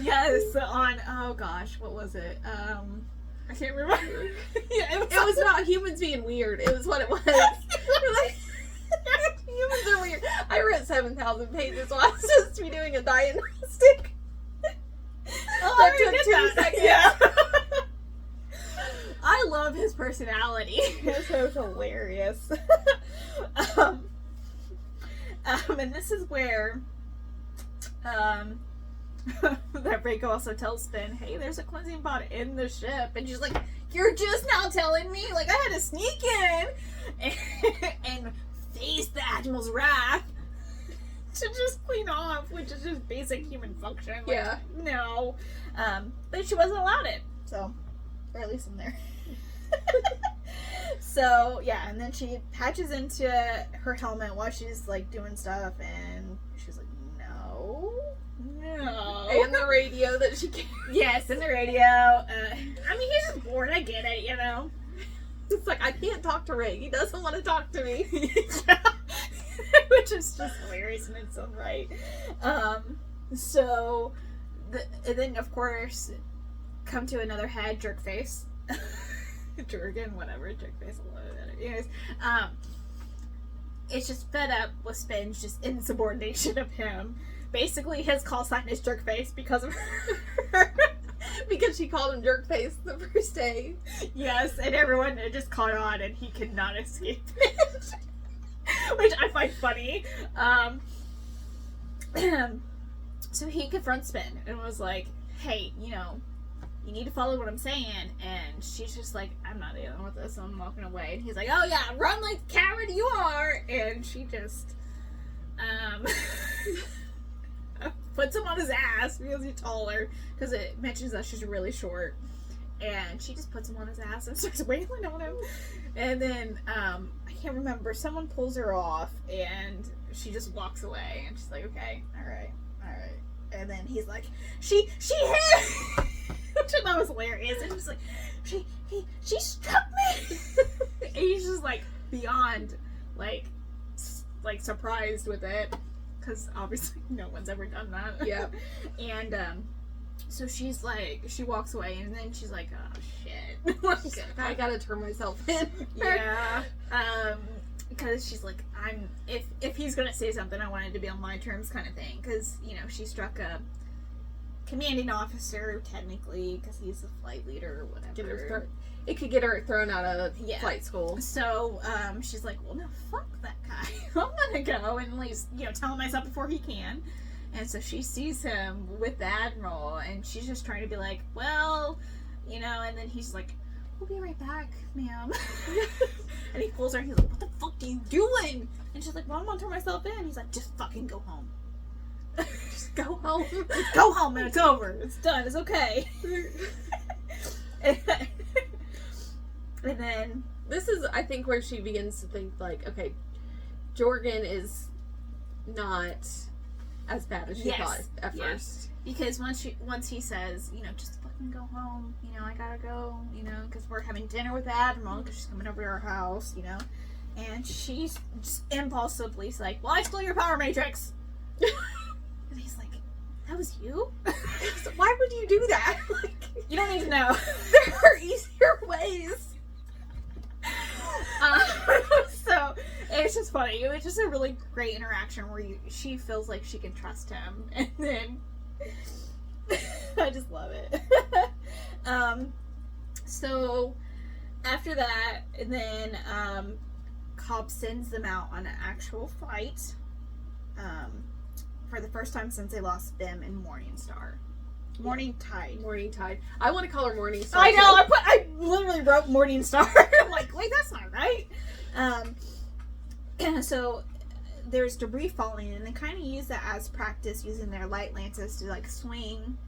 Yes, on, oh gosh, what was it? I can't remember. Yeah, it was not humans being weird. It was what it was. Like, humans are weird. I wrote 7,000 pages while I was supposed to be doing a diagnostic. Oh, I already did that. Seconds. Yeah. love his personality. It's so hilarious. And this is where that Reiko also tells Finn, hey, there's a cleansing pod in the ship. And she's like, you're just now telling me? Like, I had to sneak in and face the Admiral's wrath to just clean off, which is just basic human function. Like, Yeah. No. But she wasn't allowed it. So, or at least in there. So, yeah, and then she patches into her helmet while she's, like, doing stuff, and she's like, no. And the radio that she carries. Yes, and the radio. I mean, he's just bored, I get it, you know? It's like, I can't talk to Ray. He doesn't want to talk to me. Which is just hilarious in its own right. So, and then, of course, come to another head, Jerkface. Jergen, whatever, Jerkface, whatever. Anyways, it's just fed up with Spin's just insubordination of him. Basically, his call sign is Jerkface because of her. Because she called him Jerkface the first day. Yes, and everyone just caught on, and he could not escape it. Which I find funny. So he confronts Spin and was like, hey, you know, you need to follow what I'm saying. And she's just like, I'm not dealing with this, so I'm walking away. And he's like, oh yeah, run like the coward you are. And she just puts him on his ass because he's taller, because it mentions that she's really short. And she just puts him on his ass and starts wailing on him. And then I can't remember, someone pulls her off and she just walks away. And she's like, okay, all right. And then he's like, she hit, which I thought was hilarious. And he's like, she struck me. And he's just like beyond like surprised with it, because obviously no one's ever done that. Yeah. And so she's like, she walks away, and then she's like, oh shit, I gotta turn myself in. yeah. Because she's like, if he's gonna say something, I want it to be on my terms, kind of thing. Because, you know, she struck a commanding officer, technically, because he's the flight leader or whatever. It could get her thrown out of flight school. So, she's like, well, no, fuck that guy. I'm gonna go and at least, you know, tell myself before he can. And so she sees him with the Admiral, and she's just trying to be like, well, you know, and then he's like, we'll be right back, ma'am. And he pulls her, and he's like, what the fuck are you doing? And she's like, well, I'm gonna turn myself in. He's like, just fucking go home. Just go home. Just go home, and it's over. It's done. It's okay. And then this is, I think, where she begins to think, like, okay, Jorgen is not as bad as she thought at first. Because once he says, you know, just fucking go home, you know, I gotta go, you know, because we're having dinner with the Admiral, because she's coming over to our house, you know, and she's just impulsively like, well, I stole your power matrix. And he's like, that was you? So why would you do that? Like, you don't need to know. There are easier ways. So it's just funny. It was just a really great interaction where she feels like she can trust him, and then I just love it. So after that, and then Cobb sends them out on an actual fight for the first time since they lost Bim and Morningstar. Morningtide. I want to call her Morningstar. I know. I literally wrote Morningstar. I'm like, wait, that's not right. So there's debris falling, and they kind of use that as practice, using their light lances to like swing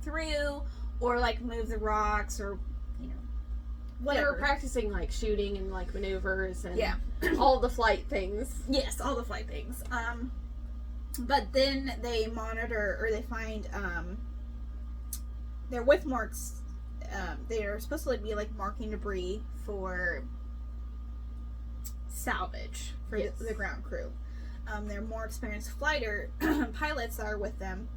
through or like move the rocks, or you know, whatever. They were practicing like shooting and like maneuvers and all the flight things. Yes, all the flight things. But then they monitor, or they find they're with marks. They're supposed to be like marking debris for salvage for the ground crew. They're more experienced pilots are with them,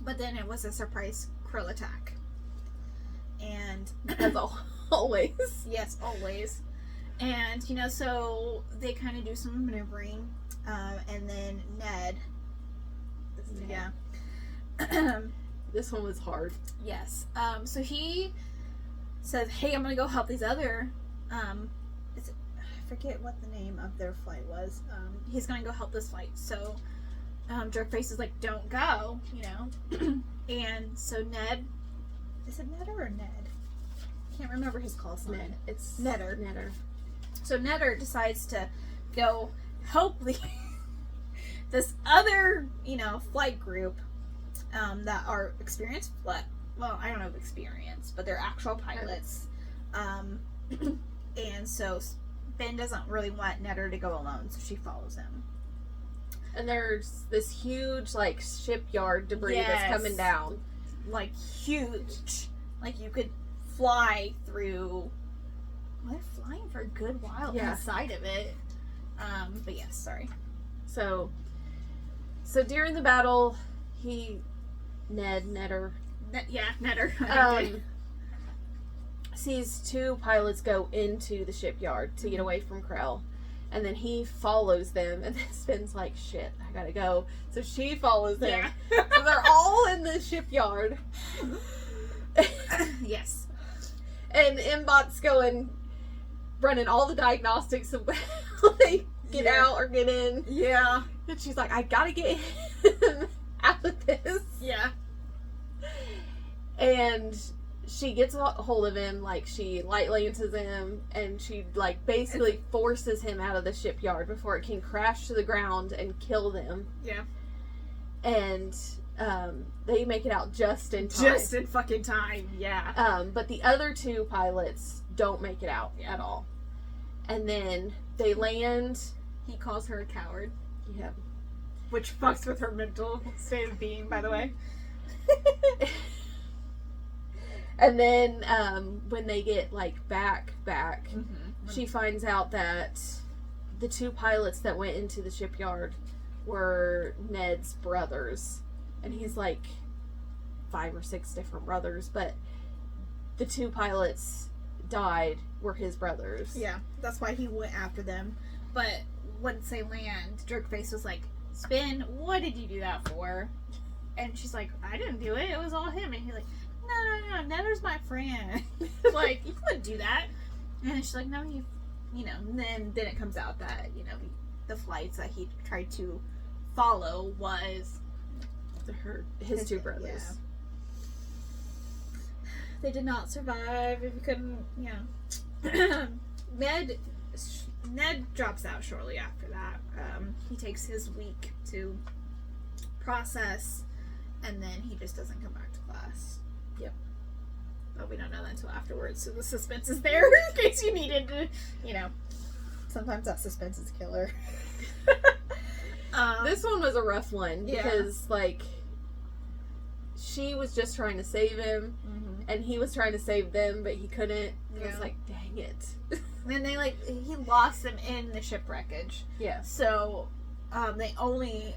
but then it was a surprise krill attack, and as always, yes, always. And you know, so they kind of do some maneuvering, and then Ned. This one was hard. Yes. So he says, "Hey, I'm gonna go help these other." I forget what the name of their flight was. He's gonna go help this flight. So, Jerkface is like, "Don't go," and so Ned, is it Ned or Ned? Can't remember his call sign. Ned. It's Netter. Netter. So Netter decides to go help this other, flight group that are experienced well, I don't know if experienced, but they're actual pilots. And so Ben doesn't really want Netter to go alone, so she follows him. And there's this huge, like, shipyard debris that's coming down. Like, huge. Like, you could fly through. Well, they're flying for a good while inside of it. But yes, sorry. So during the battle, Netter. Netter. Sees two pilots go into the shipyard to get away from Krell. And then he follows them, and then Sven's like, shit, I gotta go. So she follows them. Yeah. So they're all in the shipyard. Yes. And Mbot's running all the diagnostics of how they get out or get in. Yeah. And she's like, I gotta get him out of this. Yeah. And she gets a hold of him, like, she light lances him, and she, like, basically forces him out of the shipyard before it can crash to the ground and kill them. Yeah. And, they make it out just in time. Just in fucking time, yeah. But the other two pilots don't make it out at all. And then they land. He calls her a coward. Yep. Which fucks with her mental state of being, by the way. And then when they get, like, back, Mm-hmm. she finds out that the two pilots that went into the shipyard were Ned's brothers. And he's, like, 5 or 6 different brothers, but the two pilots died were his brothers. Yeah, that's why he went after them. But once they land, Jerkface was like, Spin, what did you do that for? And she's like, I didn't do it. It was all him. And he's like, no, Netter's my friend. Like, you couldn't do that. And she's like, no, and then it comes out that, the flights that he tried to follow was his two brothers. Yeah. They did not survive. If you couldn't, Ned drops out shortly after that. He takes his week to process, and then he just doesn't come back to class. Yep. But we don't know that until afterwards, so the suspense is there in case you needed to, Sometimes that suspense is killer. This one was a rough one because, like, she was just trying to save him, and he was trying to save them, but he couldn't. Yeah. It was like, dang it. And they, he lost them in the shipwreckage. Yeah. So, they only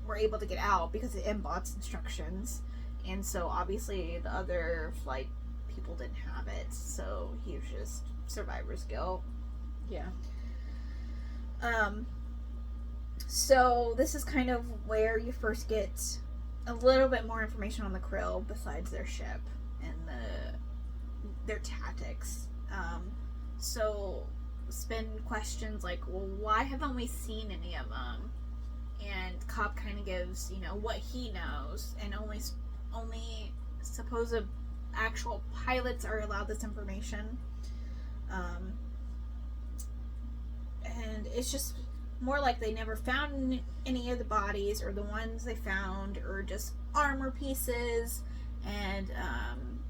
were able to get out because of Mbot's instructions. And so, obviously, the other flight people didn't have it. So, he was just survivor's guilt. Yeah. So, this is kind of where you first get a little bit more information on the Krill besides their ship and their tactics. So, Spin questions like, well, why haven't we seen any of them? And Cobb kind of gives, what he knows, and only supposed actual pilots are allowed this information. And it's just more like they never found any of the bodies, or the ones they found, or just armor pieces. And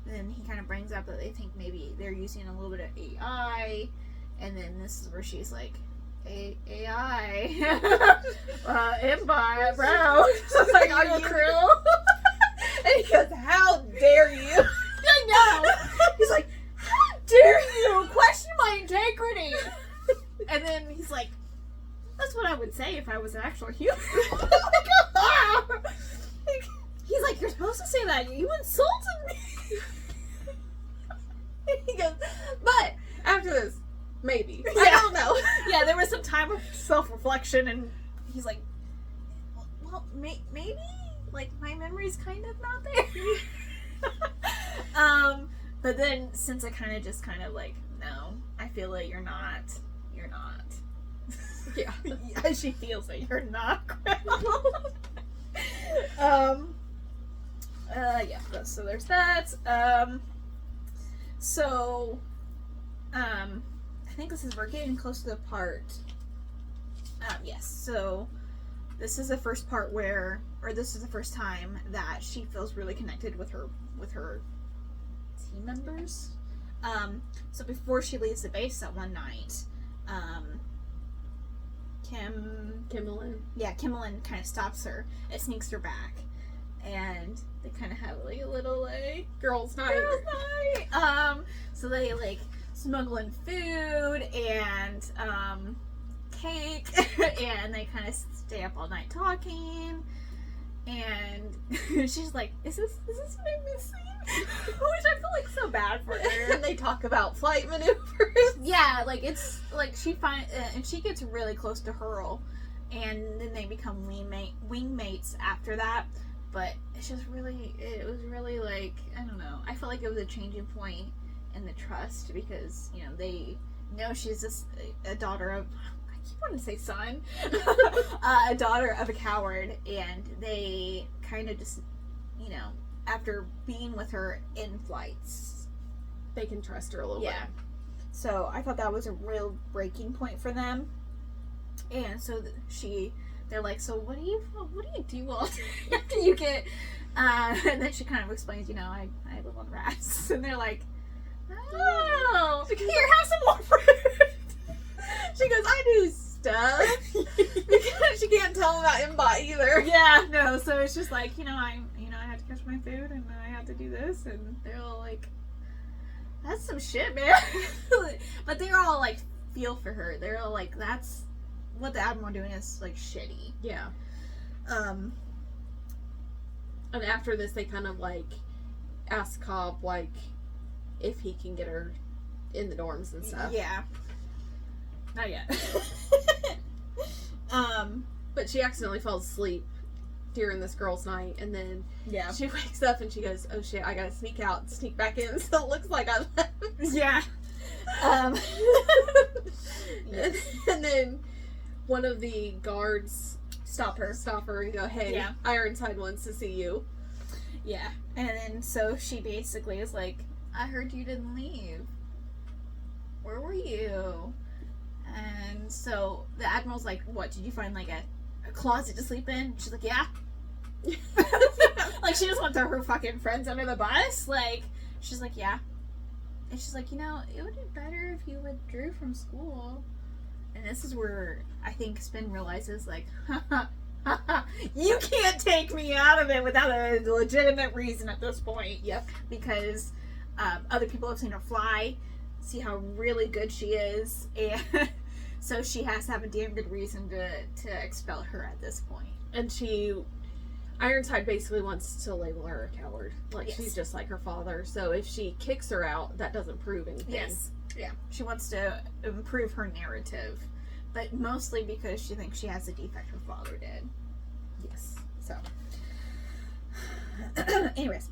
then he kind of brings up that they think maybe they're using a little bit of AI. And then this is where she's like, AI. Mbot, bro. Like, are you Krill? And he goes, how dare you? I know. He's like, how dare you question my integrity? And then he's like, that's what I would say if I was an actual human. He's like, you're supposed to say that. You insulted me. He goes, but after this, maybe. Yeah. I don't know. Yeah, there was some time of self-reflection, and he's like, well, maybe? Like, my memory's kind of not there. But then, since I kind of like, no, I feel like you're not. Yeah. Yeah, she feels that you're not. Yeah, so there's that. I think we're getting close to the part. Yes, so this is the first part this is the first time that she feels really connected with her team members. So before she leaves the base that one night, Kimmelin kind of stops her and sneaks her back, and they kind of have like a little like Girls' night. So they like smuggle in food and cake, and they kind of stay up all night talking. And she's like, "Is this what I'm missing?" Which I feel like so bad for her. And they talk about flight maneuvers. Yeah, like it's like and she gets really close to Hurl, and then they become wingmates after that. But it was really like, I don't know. I felt like it was a changing point in the trust, because they know she's just a daughter of, I keep wanting to say son, a daughter of a coward, and they kind of just after being with her in flights, they can trust her a little bit. So I thought that was a real breaking point for them. And so they're like, "So what do you do all day after you get?" And then she kind of explains, I live on rats, and they're like, "Oh, here, have some more fruit." She goes, "I do stuff," because she can't tell them about Mbot either. Yeah, no. So it's just like, I have to catch my food, and I have to do this, and they're all like, "That's some shit, man." But they're all like, feel for her. They're all like, "That's what the Admiral doing is like shitty." Yeah. And after this, they kind of like ask Cobb like if he can get her in the dorms and stuff. Yeah. Not yet. But she accidentally falls asleep during this girls' night, and then she wakes up and she goes, "Oh shit, I gotta sneak out and sneak back in, so it looks like I left." Yeah. And then one of the guards stop her and go, "Hey, Ironside wants to see you." Yeah. And then so she basically is like, "I heard you didn't leave. Where were you?" And so the Admiral's like, "What, did you find like a closet to sleep in?" She's like, "Yeah." Like, she just want to throw her fucking friends under the bus. Like, she's like, "Yeah." And she's like, "It would be better if you withdrew from school." And this is where I think Spin realizes, like, you can't take me out of it without a legitimate reason at this point. Yep. Because other people have seen her fly, see how really good she is, and so she has to have a damn good reason to expel her at this point. And Ironside basically wants to label her a coward. Like, she's just like her father. So if she kicks her out, that doesn't prove anything. Yes. Yeah. She wants to improve her narrative. But mostly because she thinks she has a defect her father did. Yes. So. Anyways.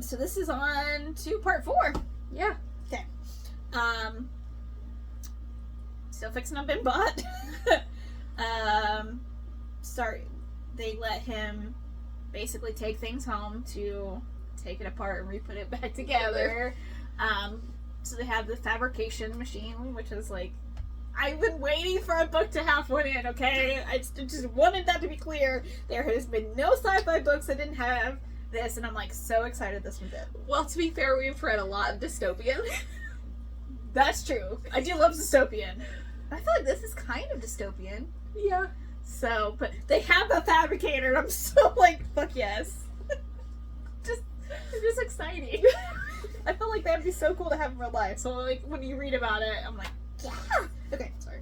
So this is on to part 4. Yeah. Okay. Still fixing up in Bot. Sorry. They let him basically take things home to take it apart and re-put it back together. So they have the fabrication machine, which is like, I've been waiting for a book to have one in, okay? I just wanted that to be clear. There has been no sci-fi books that didn't have this, and I'm like so excited this one did. Well, to be fair, we've read a lot of dystopian. That's true. I do love dystopian. I feel like this is kind of dystopian. Yeah. So, but they have the fabricator, and I'm so like, fuck yes. It's just exciting. I feel like that'd be so cool to have in real life. So, like, when you read about it, I'm like, yeah. Okay, sorry.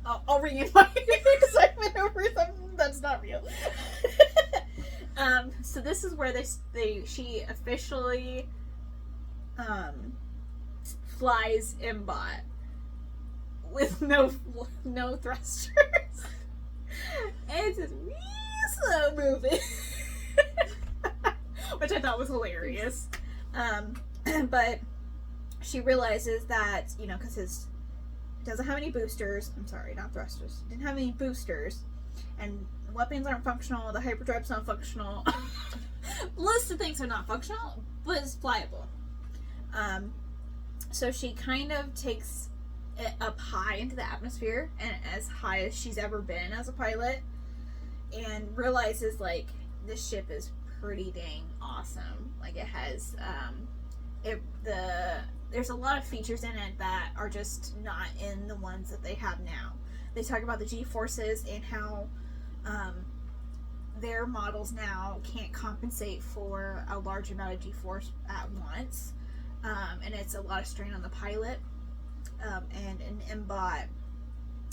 I'll read you my excitement over something that's not real. So this is where she officially flies Mbot with no thrusters. And it's this real slow moving. Which I thought was hilarious. But she realizes that, because his doesn't have any boosters. I'm sorry, not thrusters. Didn't have any boosters, and weapons aren't functional. The hyperdrive's not functional. List of things are not functional, but it's flyable. So she kind of takes it up high into the atmosphere, and as high as she's ever been as a pilot, and realizes like this ship is pretty dang awesome. Like it has there's a lot of features in it that are just not in the ones that they have now. They talk about the G-forces and how their models now can't compensate for a large amount of G-force at once, and it's a lot of strain on the pilot. And in M-Bot,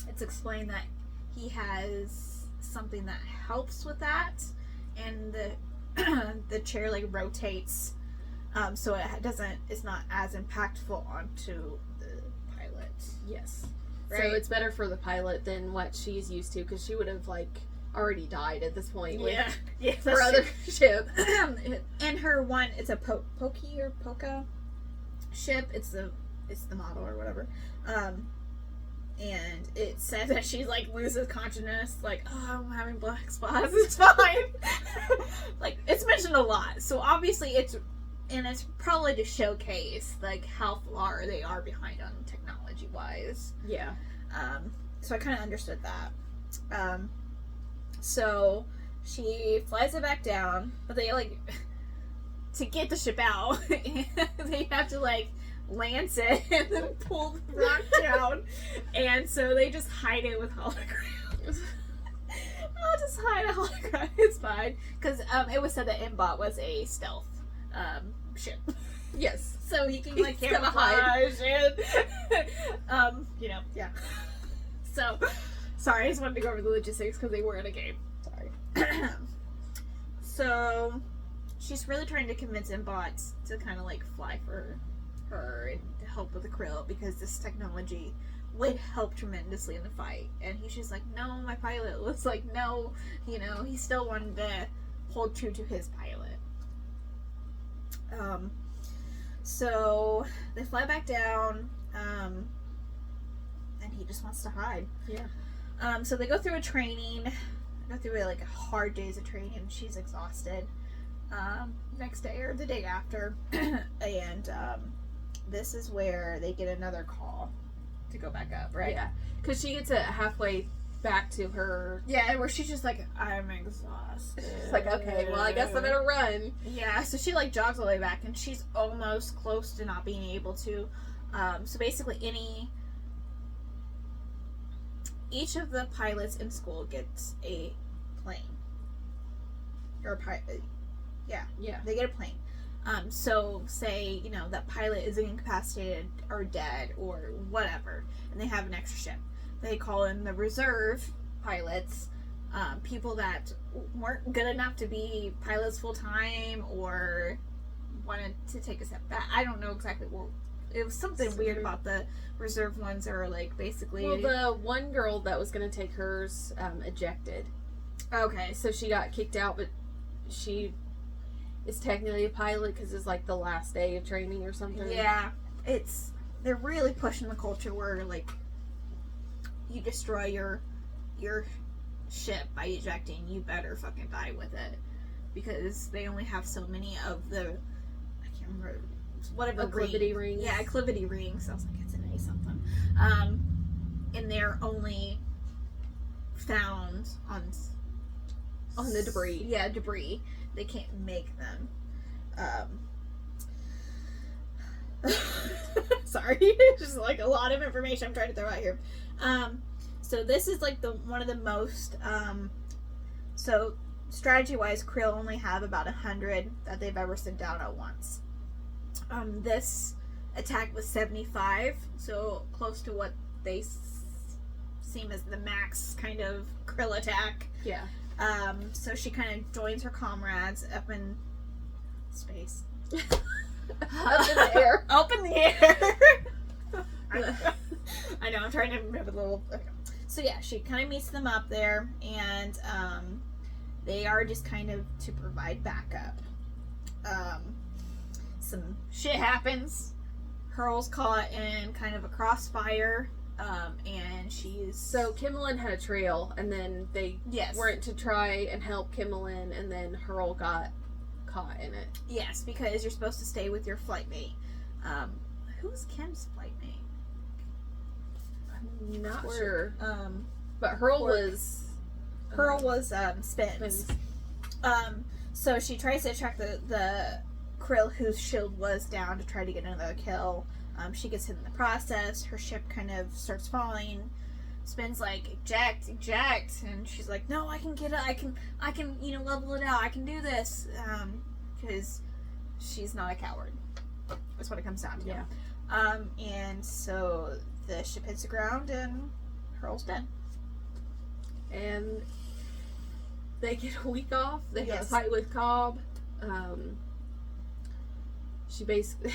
it's explained that he has something that helps with that, and the chair like rotates, so it's not as impactful onto the pilot. Yes. Right? So it's better for the pilot than what she's used to, because she would have like already died at this point. Yeah. With her other ship. And her one, it's a Pokey or Poca ship. It's the model or whatever. And it says that she like loses consciousness, like, oh, I'm having black spots, it's fine. Like, it's mentioned a lot, so obviously it's probably to showcase like how far they are behind on technology wise. Yeah. So I kind of understood that. So she flies it back down, but they like to get the ship out, they have to like lance it and then pull the rock down, and so they just hide it with holograms. I'll just hide a hologram, it's fine, because it was said that M-Bot was a stealth ship. Yes. So he can like He's gonna camouflage and yeah. So sorry, I just wanted to go over the logistics because they were in a game. Sorry. So she's really trying to convince M-Bot to kind of like fly for her and to help with the krill, because this technology would help tremendously in the fight. And he's just like, no, my pilot was like, no, he still wanted to hold true to his pilot. So they fly back down, and he just wants to hide. Yeah. So they go through like a hard days of training, and she's exhausted. Next day or the day after, and this is where they get another call to go back up, right? Yeah, because she gets it halfway back to her. Yeah, where she's just like, I'm exhausted. She's like, okay, well, I guess I'm gonna run. Yeah, so she like jogs all the way back, and she's almost close to not being able to. So basically, each of the pilots in school gets a plane, or yeah, they get a plane. So say, that pilot is incapacitated or dead or whatever, and they have an extra ship. They call in the reserve pilots, people that weren't good enough to be pilots full time or wanted to take a step back. I don't know exactly what. It was something weird about the reserve ones, or like basically. Well, the one girl that was going to take hers ejected. Okay. So she got kicked out, but she is technically a pilot because it's like the last day of training or something. Yeah, they're really pushing the culture where like you destroy your ship by ejecting, you better fucking die with it, because they only have so many of the, I can't remember, whatever acclivity rings. Yeah, acclivity rings. I was like, it's an A something. And they're only found on the debris. Yeah, debris. They can't make them. Sorry, just like a lot of information I'm trying to throw out here. So this is like one of the most. So strategy-wise, Krill only have about 100 that they've ever sent out at once. This attack was 75, so close to what they seem as the max kind of Krill attack. Yeah. So she kind of joins her comrades up in space. Up in the air. Up in the air. I know, I'm trying to remember the little. Okay. So yeah, she kind of meets them up there, and they are just kind of to provide backup. some shit happens. Hurl's caught in kind of a crossfire, and she's... So Kimmelin had a trail, and then they Yes. went to try and help Kimmelin, and then Hurl got caught in it. Yes, because you're supposed to stay with your flight mate. Who's Kim's flight mate? I'm not sure. Um, But Hurl Quark. was... Hurl was Spins. Spins. So she tries to attract the Krill whose shield was down to try to get another kill. She gets hit in the process. Her ship kind of starts falling. Spin's like, eject, and she's like, no, I can get it. I can, level it out. I can do this. Because she's not a coward. That's what it comes down to. Yeah. And so the ship hits the ground and Hurl's dead. And they get a week off. They have a Yes. fight with Cobb. She basically...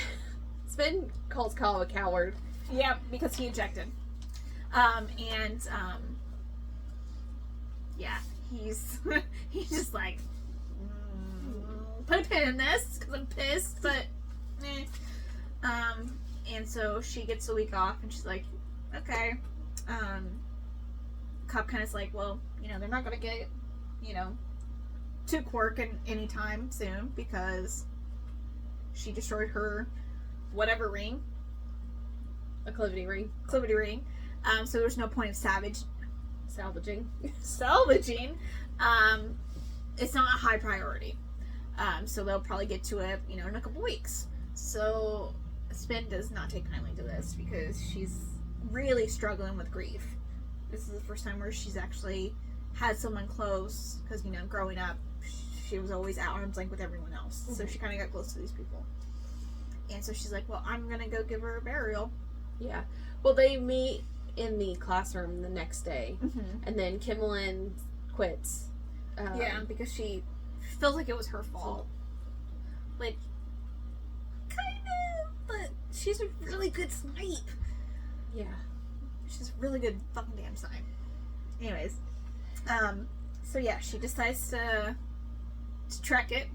Spin calls Cobb a coward. Yeah, because he ejected. Yeah, he's just like, put a pin in this because I'm pissed, but and so she gets a week off and she's like, okay. Cobb kind of like, well, they're not gonna get, to Quark anytime soon because she destroyed her whatever ring. Acclivity ring. Acclivity ring. So there's no point of Salvaging. salvaging. It's not a high priority. So they'll probably get to it, in a couple weeks. So Spin does not take kindly to this because she's really struggling with grief. This is the first time where she's actually had someone close because, growing up, she was always at arm's length with everyone else. So she kind of got close to these people. And so she's like, well, I'm going to go give her a burial. Yeah. Well, they meet in the classroom the next day. Mm-hmm. And then Kimmelin quits. Yeah, because she feels like it was her fault. Like, kind of, but she's a really good snipe. Yeah. She's a really good fucking damn snipe. Anyways, so yeah, she decides to trek it.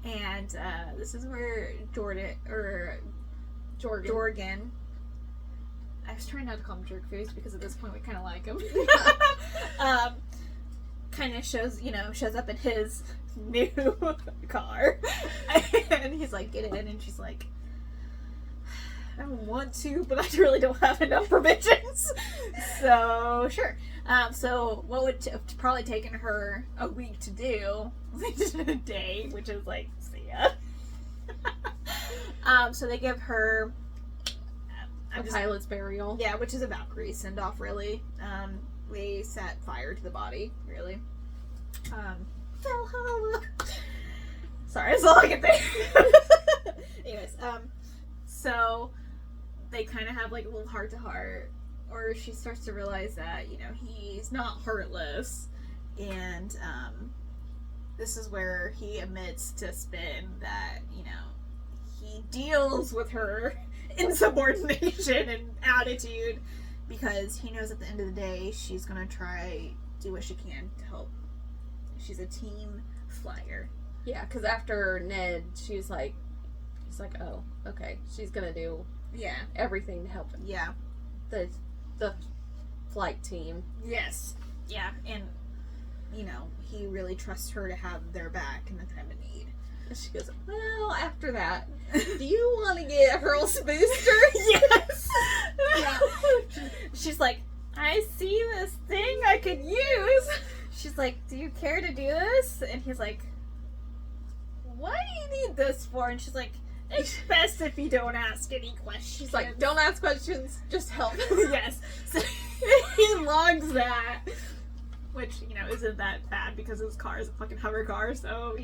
And this is where Jorgen. I was trying not to call him Jerkface because at this point we kind of like him. Kind of shows up in his new car, and he's like, "Get in," and she's like, "I don't want to, but I really don't have enough provisions." So sure. So what would probably taken her a week to do, we did a day, which is like, see ya. So they give her A pilot's burial. Yeah, which is a Valkyrie send off, really. We set fire to the body, really. Valhalla. Sorry, that's all I can think. Anyways, so they kind of have like a little heart to heart, or she starts to realize that he's not heartless, and this is where he admits to Spin that he deals with her insubordination and attitude because he knows at the end of the day she's gonna try do what she can to help. She's a team flyer. Yeah, because after Ned, he's like, oh, okay, she's gonna do everything to help him. Yeah. The flight team. Yes. Yeah, and he really trusts her to have their back in the time of need. And she goes, well, after that, do you want to get Hurl's booster? Yes. Yeah. She's like, I see this thing I could use. She's like, do you care to do this? And he's like, what do you need this for? And she's like, it's best if you don't ask any questions. She's like, don't ask questions, just help. Yes. So he logs that. Which, isn't that bad because his car is a fucking hover car, so,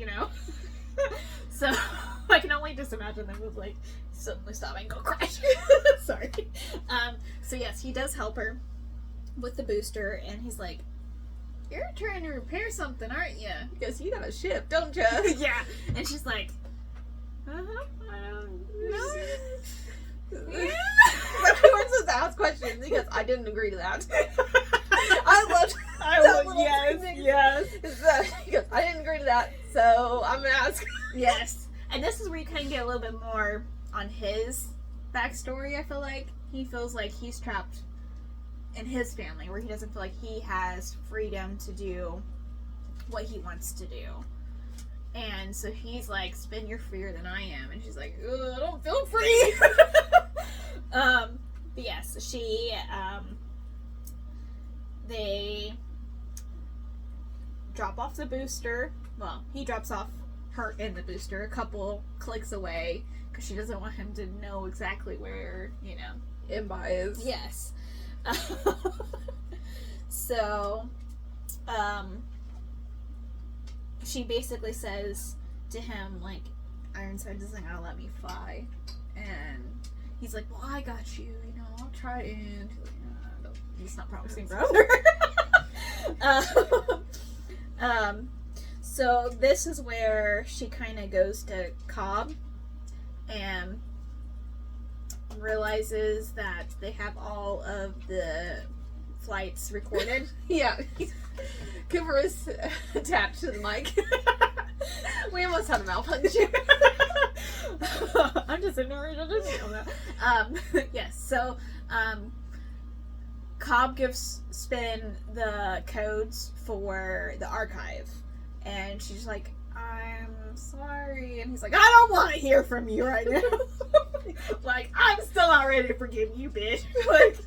So, I can only just imagine them with, like, suddenly stopping and go crash. Sorry. So, yes, he does help her with the booster, and he's like, you're trying to repair something, aren't you? Because you got a ship, don't you? Yeah. And she's like, I don't know. Yeah. But he wants us to ask questions because I didn't agree to that. I loved that little yes, thing. yes. He goes, I didn't agree to that, so I'm gonna ask. Yes. And this is where you kind of get a little bit more on his backstory, I feel like. He feels like he's trapped in his family, where he doesn't feel like he has freedom to do what he wants to do. And so he's like, Spin, you're freer than I am. And she's like, ugh, I don't feel free. But yes, they drop off the booster. Well, he drops off her in the booster a couple clicks away because she doesn't want him to know exactly where, Imba is. Yes. So, she basically says to him, like, Ironside doesn't gotta let me fly. And he's like, well, I got you, I'll try it. And she's like, no, he's not promising around her. So this is where she kind of goes to Cobb and realizes that they have all of the flights recorded. Yeah. Cooper is attached to the mic. We almost had a malfunction. I'm just ignoring it. Yes, so Cobb gives Spin the codes for the archive, and she's like, I'm sorry, and he's like, I don't want to hear from you right now. Like, I'm still not ready to forgive you, bitch. Like,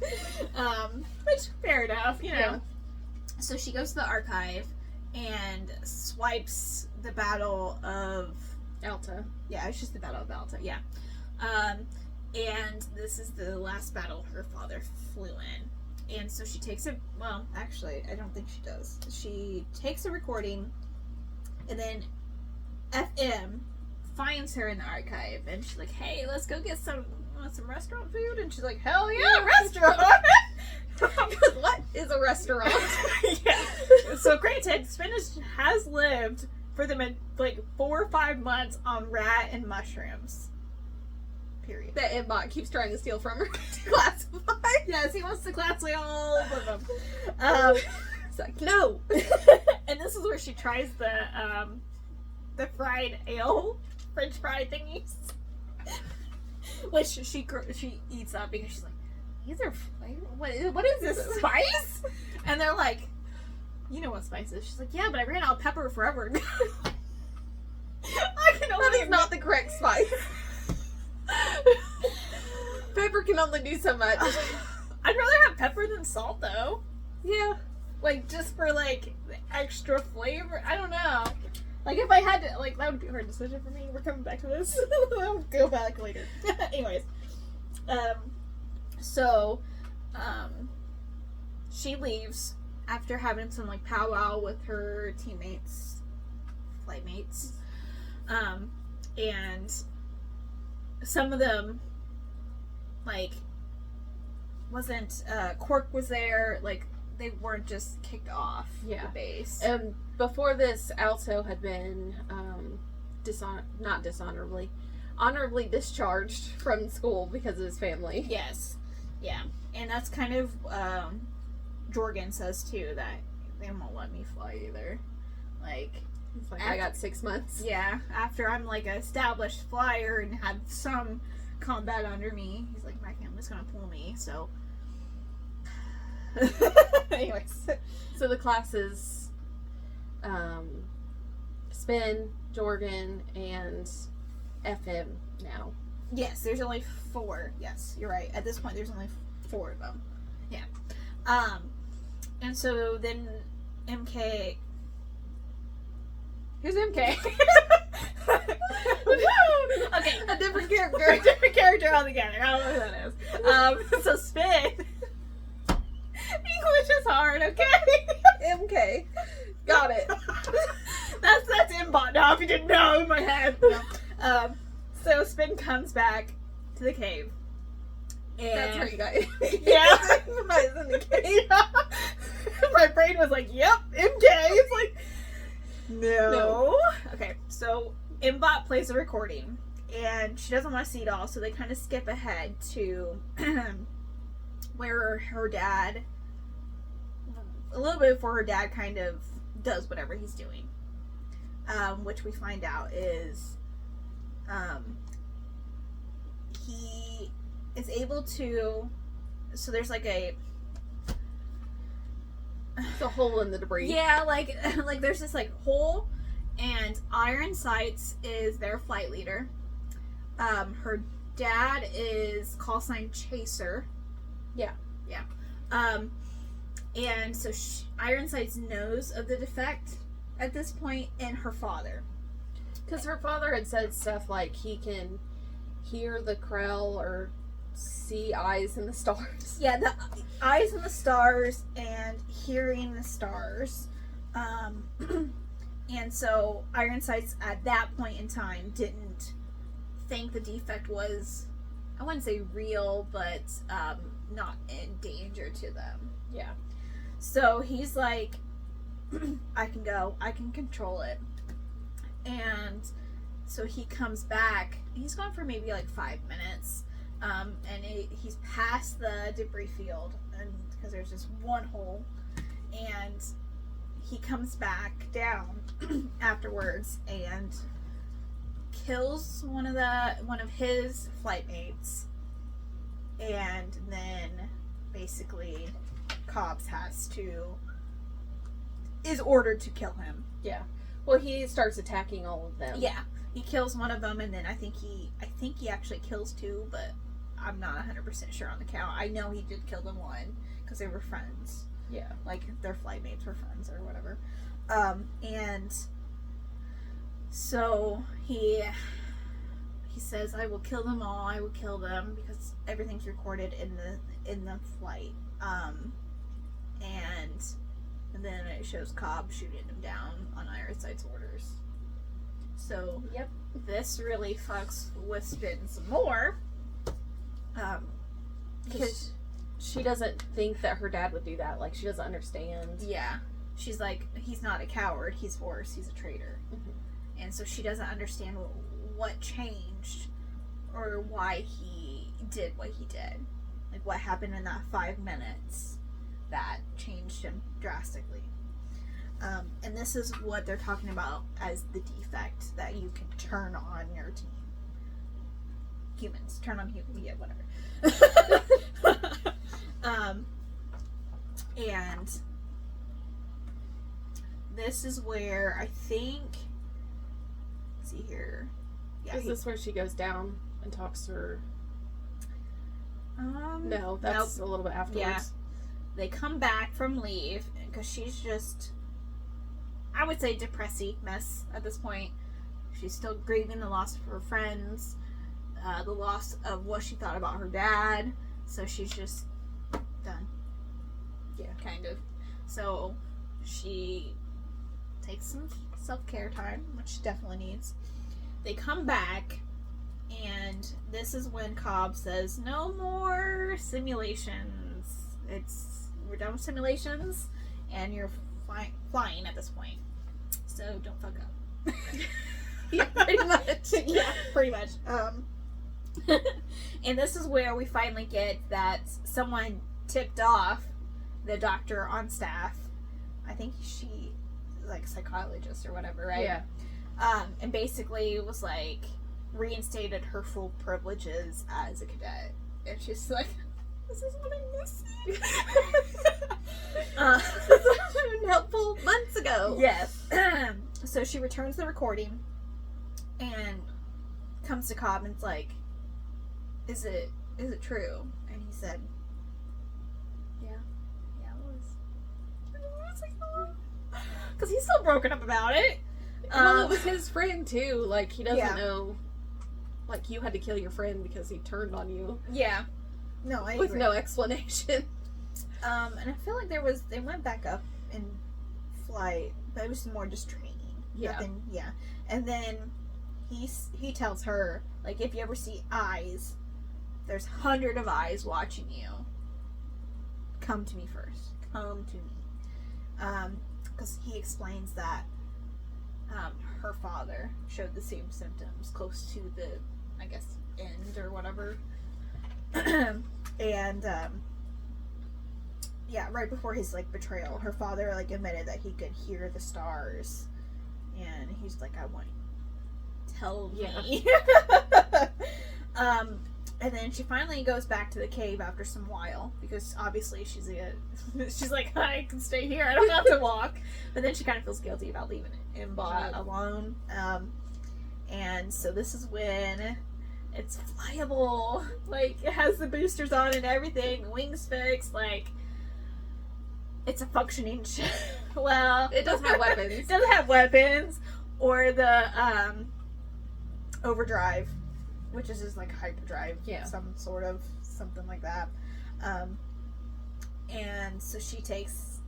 which, fair enough, Yeah. So she goes to the archive and swipes the Battle of Alta. Yeah, it's just the Battle of Alta, yeah. And this is the last battle her father flew in. And so she takes it, well, actually, I don't think she does. She takes a recording, and then FM finds her in the archive, and she's like, hey, let's go get some restaurant food? And she's like, hell yeah, restaurant! What is a restaurant? Yeah. So granted, Spinach has lived for them in like 4 or 5 months on rat and mushrooms. Period. That Imbot keeps trying to steal from her to classify. Yes, he wants to classify all of them. It's like, no. And this is where she tries the fried ale, French fry thingies, which she eats up because she's like, these are what is this, spice? And they're like, you know what spice is? She's like, yeah, but I ran out of pepper forever ago. That is not the correct spice. Pepper can only do so much. I'd rather have pepper than salt, though. Yeah. Like, just for, like, the extra flavor. I don't know. Like, if I had to, like, that would be a hard decision for me. We're coming back to this. I'll go back later. Anyways. So, she leaves after having some, like, powwow with her teammates, flightmates. And some of them, like, wasn't, Quark was there, like, they weren't just kicked off the base. And before this, Alto had been, honorably discharged from school because of his family. Yes. Yeah. And that's kind of, Jorgen says, too, that they won't let me fly either. Like, It's like, I got 6 months. yeah, after I'm, like, an established flyer and had some combat under me, he's like, my family's gonna pull me, so... Anyways. So the classes, Spin, Jorgen, and FM now. Yes, there's only 4. Yes, you're right. At this point, there's only 4 of them. Yeah. And so then MK... Who's MK? Okay, A different character. a different character altogether. I don't know who that is. So Spin... English is hard, okay? MK. Got it. That's Mbot now, if you didn't know, in my head. No. So Spin comes back to the cave. And That's where you got it. Yeah. Everybody's in the cave. My brain was like, yep, MK. It's like, no. Okay, so Mbot plays a recording, and she doesn't want to see it all, so they kind of skip ahead to where her dad, a little bit before her dad kind of does whatever he's doing. Which we find out is he is able to. So there's like a. The hole in the debris. Yeah, like there's this like hole, and Iron Sights is their flight leader. Her dad is call sign Chaser. Yeah. And so Iron Sights knows of the defect at this point, and her father. Because her father had said stuff like he can hear the Krell or see eyes in the stars. Yeah, the eyes in the stars and hearing the stars. And so Iron Sights at that point in time didn't think the defect was, I wouldn't say real, but not in danger to them. Yeah. So he's like, I can go, I can control it. And so he comes back. He's gone for maybe like 5 minutes. And he's past the debris field, and because there's just one hole. And he comes back down afterwards and kills one of his flight mates. And then basically Cobbs is ordered to kill him. Yeah. Well, he starts attacking all of them. Yeah. He kills one of them, and then I think he actually kills two, but I'm not 100% sure on the count. I know he did kill the one because they were friends. Yeah. Like their flight mates were friends or whatever. And so he says, I will kill them all. I will kill them because everything's recorded in the flight. And then it shows Cobb shooting him down on Iron Sight's orders. So, Yep. This really fucks with Spin some more. Because she doesn't think that her dad would do that. Like, she doesn't understand. yeah, she's like, he's not a coward. He's worse. He's a traitor. Mm-hmm. And so she doesn't understand what changed or why he did what he did. Like, what happened in that 5 minutes that changed him drastically. And this is what they're talking about as the defect that you can turn on your team. Humans. Turn on humans. Yeah, whatever. And this is where I think, let's see here. Yeah, Is this where she goes down and talks to her? no, No, that's a little bit afterwards. Yeah. They come back from leave because she's just, I would say, depressy mess at this point. She's still grieving the loss of her friends, the loss of what she thought about her dad. So she's just done. Yeah. Kind of. So she takes some self-care time, which she definitely needs. They come back, and this is when Cobb says, no more simulations. We're done with simulations, and you're flying at this point. So don't fuck up. Yeah, pretty much. Yeah, pretty much. And this is where we finally get that someone tipped off the doctor on staff. I think she, like, psychologist or whatever, right? Yeah. And basically was like, reinstated her full privileges as a cadet. And she's like, this is what I miss. This would have been helpful months ago. Yes. So she returns the recording and comes to Cobb and it's like, is it true? And he said, yeah, it was. Because he's still broken up about it. Well, it was his friend too. Like, he doesn't Yeah. know. Like, you had to kill your friend because he turned on you Yeah. No, I with agree. no explanation. And I feel like they went back up in flight, but it was more just training. Yeah. Nothing, yeah. And then he tells her, like, if you ever see eyes, there's 100 of eyes watching you. Come to me first. Come to me. Because he explains that her father showed the same symptoms close to the, I guess, end or whatever. And yeah, right before his, like, betrayal, her father, like, admitted that he could hear the stars, and he's like, I want tell Yeah. me. And then she finally goes back to the cave after some while, because obviously she's like, I can stay here, I don't have to walk. But then she kind of feels guilty about leaving Imbot alone. And so this is when it's flyable, like it has the boosters on and everything, wings fixed, like it's a functioning ship. Well, It doesn't have weapons. It doesn't have weapons, or the overdrive, which is just like hyperdrive, something like that. And so she takes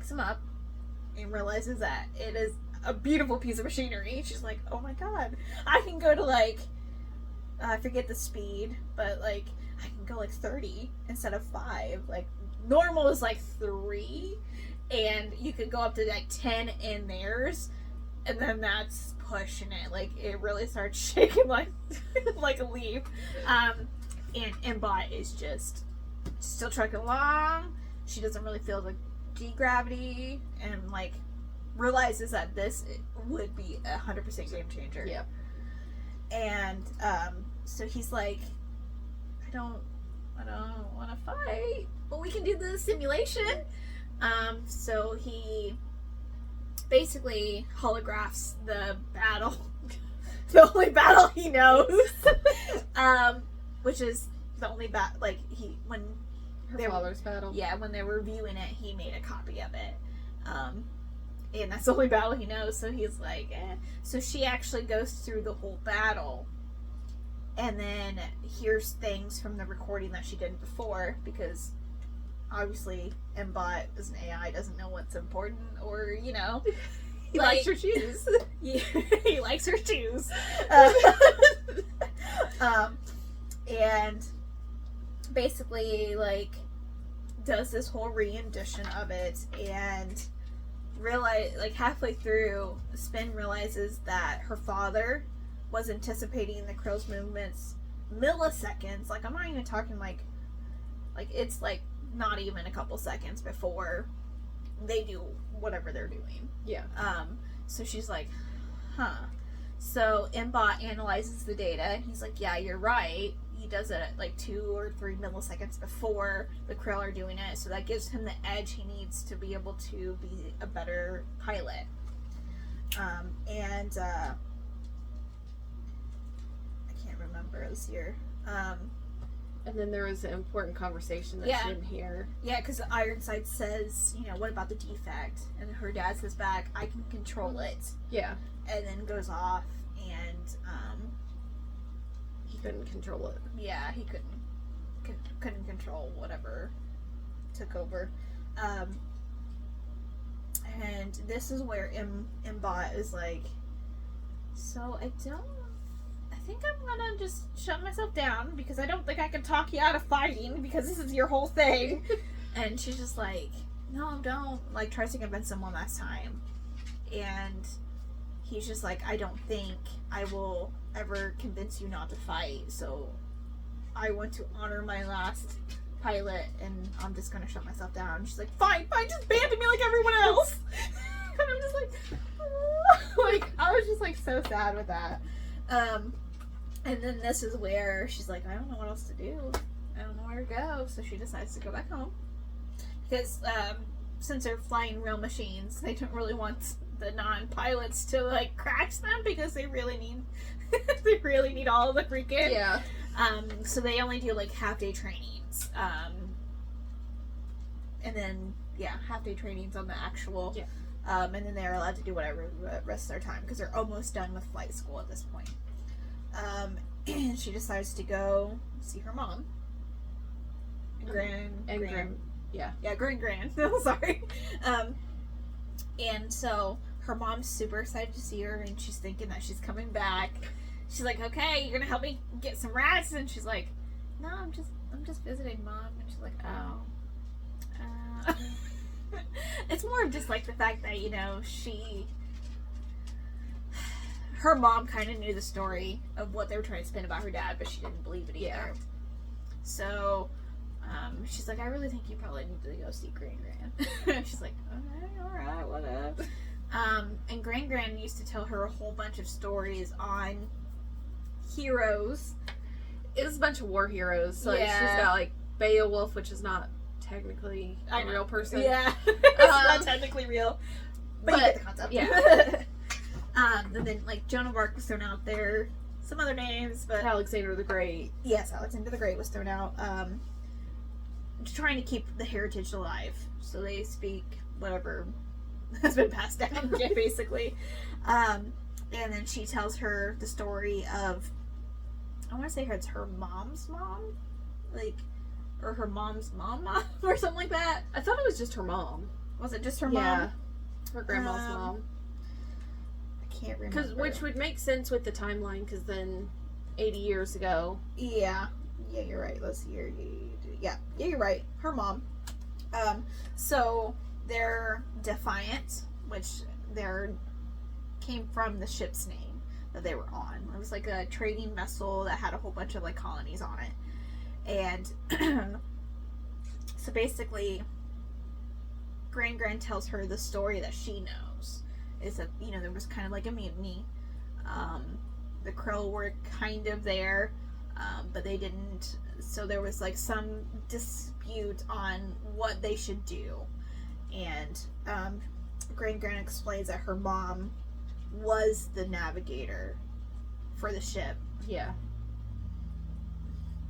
him up and realizes that it is a beautiful piece of machinery. She's like, oh my god, I can go to like, I forget the speed, but like I can go like 30 instead of 5. Like normal is like 3, and you could go up to like 10 in theirs, and then that's pushing it. Like it really starts shaking like like a leaf. And Mbot is just still trucking along. She doesn't really feel the G-gravity, and like realizes that this would be 100% game changer. Yeah. And so he's like, I don't want to fight, but we can do the simulation. So he basically holographs the battle, the only battle he knows, which is the only like when Her father's battle. Yeah, when they were reviewing it, he made a copy of it. And that's the only battle he knows, so he's like, eh. So she actually goes through the whole battle and then hears things from the recording that she did before, because obviously Mbot as an AI doesn't know what's important, or, you know, He likes her shoes. he likes her shoes. And basically, like, does this whole rendition of it, and like halfway through, Spin realizes that her father was anticipating the crow's movements milliseconds. Like, I'm not even talking like it's like not even a couple seconds before they do whatever they're doing. Yeah. So she's like, huh. So Mbot analyzes the data, and he's like, yeah, you're right. He does it at like 2 or 3 milliseconds before the Krill are doing it, so that gives him the edge he needs to be able to be a better pilot. And I can't remember this year. And then there was an important conversation that she didn't hear. Yeah, because Ironside says, you know, what about the defect? And her dad says back, I can control it. Yeah. And then goes off, and he couldn't control it. Yeah, he couldn't control whatever took over. And this is where Mbot is like, so I think I'm gonna just shut myself down, because I don't think I can talk you out of fighting, because this is your whole thing. And she's just like, no, don't. Like, tries to convince him one last time. And he's just like, I don't think I will ever convince you not to fight, so I want to honor my last pilot, and I'm just gonna shut myself down. She's like, fine, just abandon me like everyone else. And I'm just like, like, I was just like so sad with that. And then this is where she's like, I don't know what else to do. I don't know where to go. So she decides to go back home, because since they're flying real machines, they don't really want the non-pilots to like crash them, because they really need all the freaking so they only do like half-day trainings, and then half-day trainings on the actual and then they're allowed to do whatever the rest of their time, because they're almost done with flight school at this point. And she decides to go see her mom, Gran. Sorry. And so her mom's super excited to see her, and she's thinking that she's coming back. She's like, okay, you're gonna help me get some rats? And she's like, no, I'm just visiting, Mom. And she's like, oh. It's more of just like the fact that, you know, her mom kind of knew the story of what they were trying to spin about her dad, but she didn't believe it either. Yeah. So she's like, I really think you probably need to go see Gran. She's like, alright, whatever. And And Gran used to tell her a whole bunch of stories on heroes. It was a bunch of war heroes. So like, Yeah. she's got like Beowulf, which is not technically I a know. real person. Yeah. It's not technically real. But you get the concept. Yeah. And then like Joan of Arc was thrown out there. Some other names, but Alexander the Great. yes, Alexander the Great was thrown out. Trying to keep the heritage alive. So they speak whatever has been passed down, basically. And then she tells her the story of, I want to say it's her mom's mom, like, or her mom's mom, or something like that. I thought it was just her mom. Was it just her Yeah. mom? Her grandma's mom. I can't remember. Which would make sense with the timeline, because then 80 years ago. Yeah, you're right. Let's see here. Yeah, you're right. Her mom. So they're Defiant, which came from the ship's name that they were on. It was like a trading vessel that had a whole bunch of like colonies on it, and so basically, Gran tells her the story that she knows is that there was kind of like a mutiny. The Krill were kind of there. But they didn't, so there was like some dispute on what they should do. And Gran explains that her mom was the navigator for the ship. Yeah.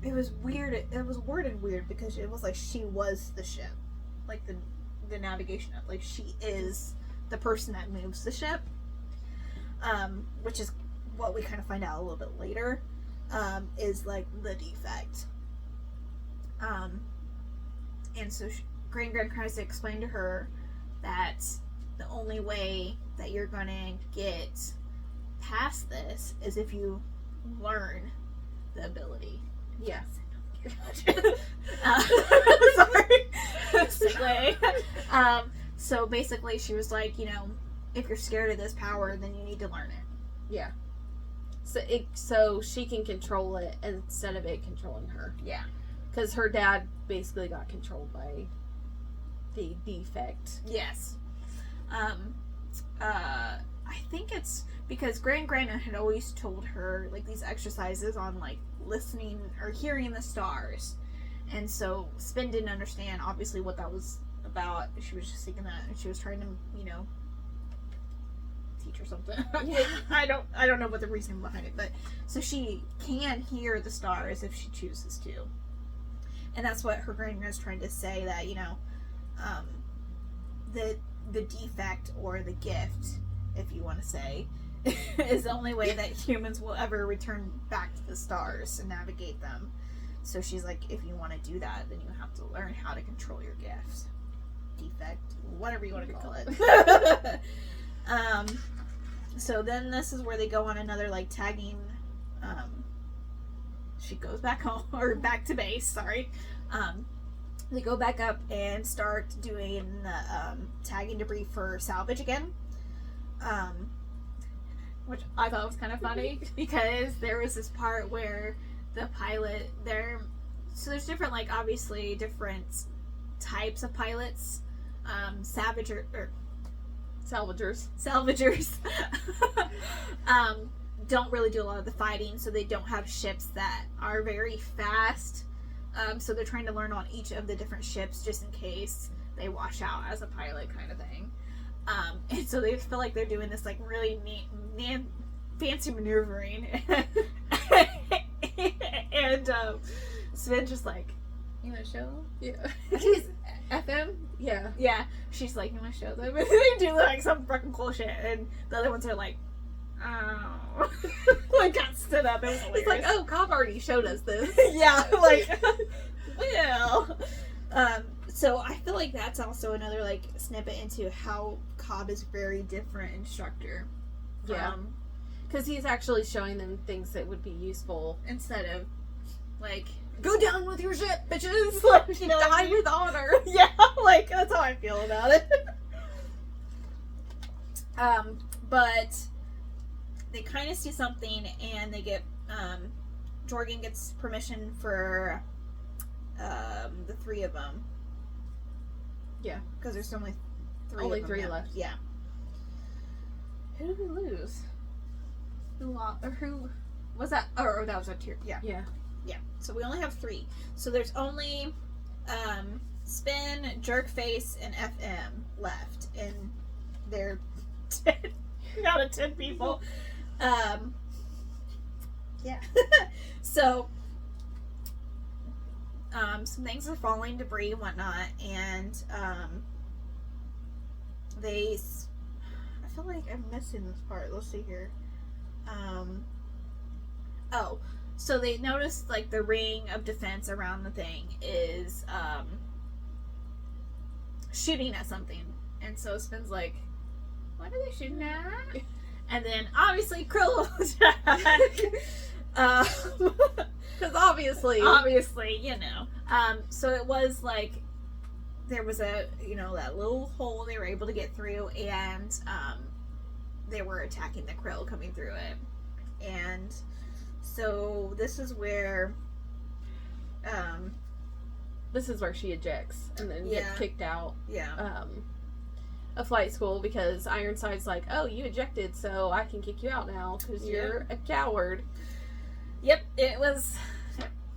It was weird. It was worded weird because it was like she was the ship. Like the navigation of, like, she is the person that moves the ship. Which is what we kind of find out a little bit later. Is like the defect. And so Gran tries to explain to her that the only way that you're gonna get past this is if you learn the ability. Yeah. Sorry. Segue. So basically she was like, if you're scared of this power, then you need to learn it. Yeah. So she can control it instead of it controlling her. Yeah. Because her dad basically got controlled by the defect. Yes. I think it's because Gran had always told her like these exercises on like listening or hearing the stars, and so Spin didn't understand obviously what that was about. She was just thinking that, and she was trying to teach or something. Yeah. I don't know what the reason behind it, but so she can hear the stars if she chooses to, and that's what her grandma is trying to say, that the defect or the gift, if you want to say, is the only way that humans will ever return back to the stars and navigate them. So she's like, if you want to do that, then you have to learn how to control your gift, defect, whatever you want to call it. So then this is where they go on another like tagging. She goes back home or back to base. Sorry. They go back up and start doing tagging debris for salvage again. Which I thought was kind of funny because there was this part where the pilot so there's different, like, obviously different types of pilots. Salvagers don't really do a lot of the fighting, so they don't have ships that are very fast. So they're trying to learn on each of the different ships just in case they wash out as a pilot, kind of thing. And so they feel like they're doing this like really neat, fancy maneuvering. And Sven's just like, you want to show them? Yeah. She's FM? Yeah. Yeah. She's like, you want to show them? And they do like some fucking cool shit. And the other ones are like, oh. Like, got stood up. It was hilarious. It's like, oh, Cobb already showed us this. Yeah, like, well. So I feel like that's also another like snippet into how Cobb is very different instructor. Yeah. Because he's actually showing them things that would be useful. Instead of like, go down with your ship, bitches. Like, you know, Die with honor. Yeah, like that's how I feel about it. But they kind of see something, and they get Jorgen gets permission for the three of them. Yeah, because there's only three. Only of them three now. left. Yeah. Who did we lose? Who lost? Or who was that? Or that was a tier. Yeah. Yeah. Yeah. So we only have 3. So there's only Spin, Jerkface, and FM left. And they're 10 out of 10 people. Yeah. So some things are falling, debris and whatnot, and I feel like I'm missing this part. Let's see here. Oh, so they noticed like the ring of defense around the thing is shooting at something, and so Spin's like, "What are they shooting at?" And then obviously Krill Because obviously, you know. So it was like there was that little hole they were able to get through, and they were attacking the Krill coming through it. And so this is where she ejects and then gets kicked out. Yeah. Of flight school because Ironside's like, "Oh, you ejected, so I can kick you out now because you're a coward." Yep, it was.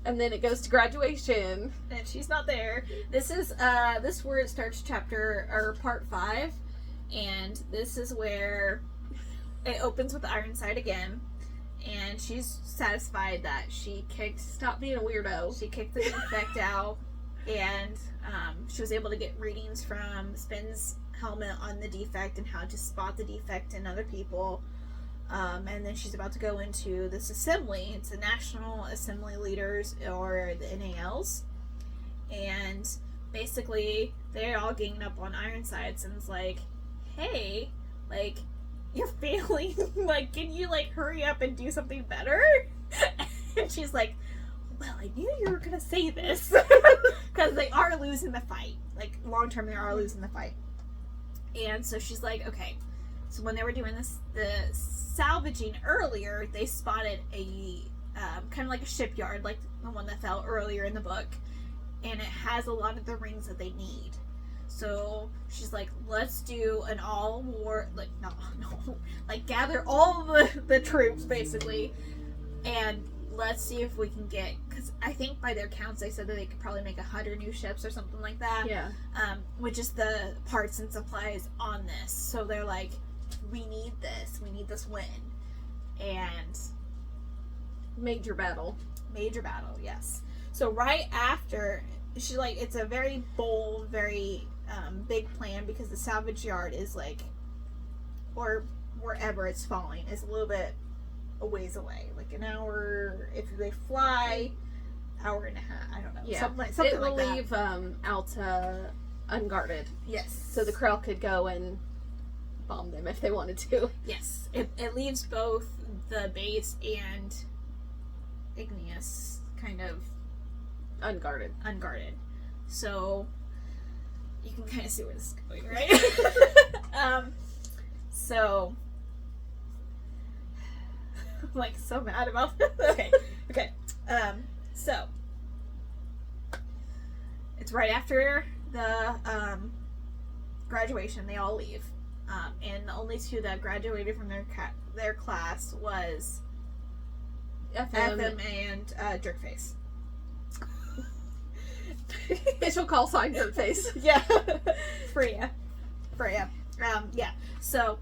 And then it goes to graduation, And she's not there. This is where it starts part 5, and this is where it opens with Ironside again, and she's satisfied that she kicked. Stop being a weirdo. She kicked the defect out, and she was able to get readings from Spin's helmet on the defect and how to spot the defect in other people. And then she's about to go into this assembly. It's the National Assembly Leaders, or the NALs. And basically, they're all ganging up on Ironsides, and it's like, hey, like, you're failing. Like, can you, like, hurry up and do something better? And she's like, well, I knew you were going to say this. Because they are losing the fight. Like, long term, they are losing the fight. And so she's like, okay. So when they were doing the salvaging earlier, they spotted a kind of like a shipyard, like the one that fell earlier in the book, and it has a lot of the rings that they need. So she's like, let's do an all-war, gather all the troops basically, and let's see if we can get, because I think by their counts they said that they could probably make 100 new ships or something like that. Yeah. With just the parts and supplies on this. So they're like, we need this win. And major battle, yes. So right after, she's like, it's a very bold, very big plan, because the salvage yard is like, or wherever it's falling, is a little bit a ways away, like an hour if they fly, hour and a half, I don't know. Yeah. Something it will like that. leave Alta unguarded. Yes. So the Krell could go and bomb them if they wanted to. Yes. It leaves both the base and Igneous kind of unguarded. So you can kind of see where this is going, right? So I'm like so mad about this. Okay. So it's right after the graduation. They all leave, and the only 2 that graduated from their class was FM and Jerkface. Official call sign Jerkface. Yeah. Freya. Yeah. So,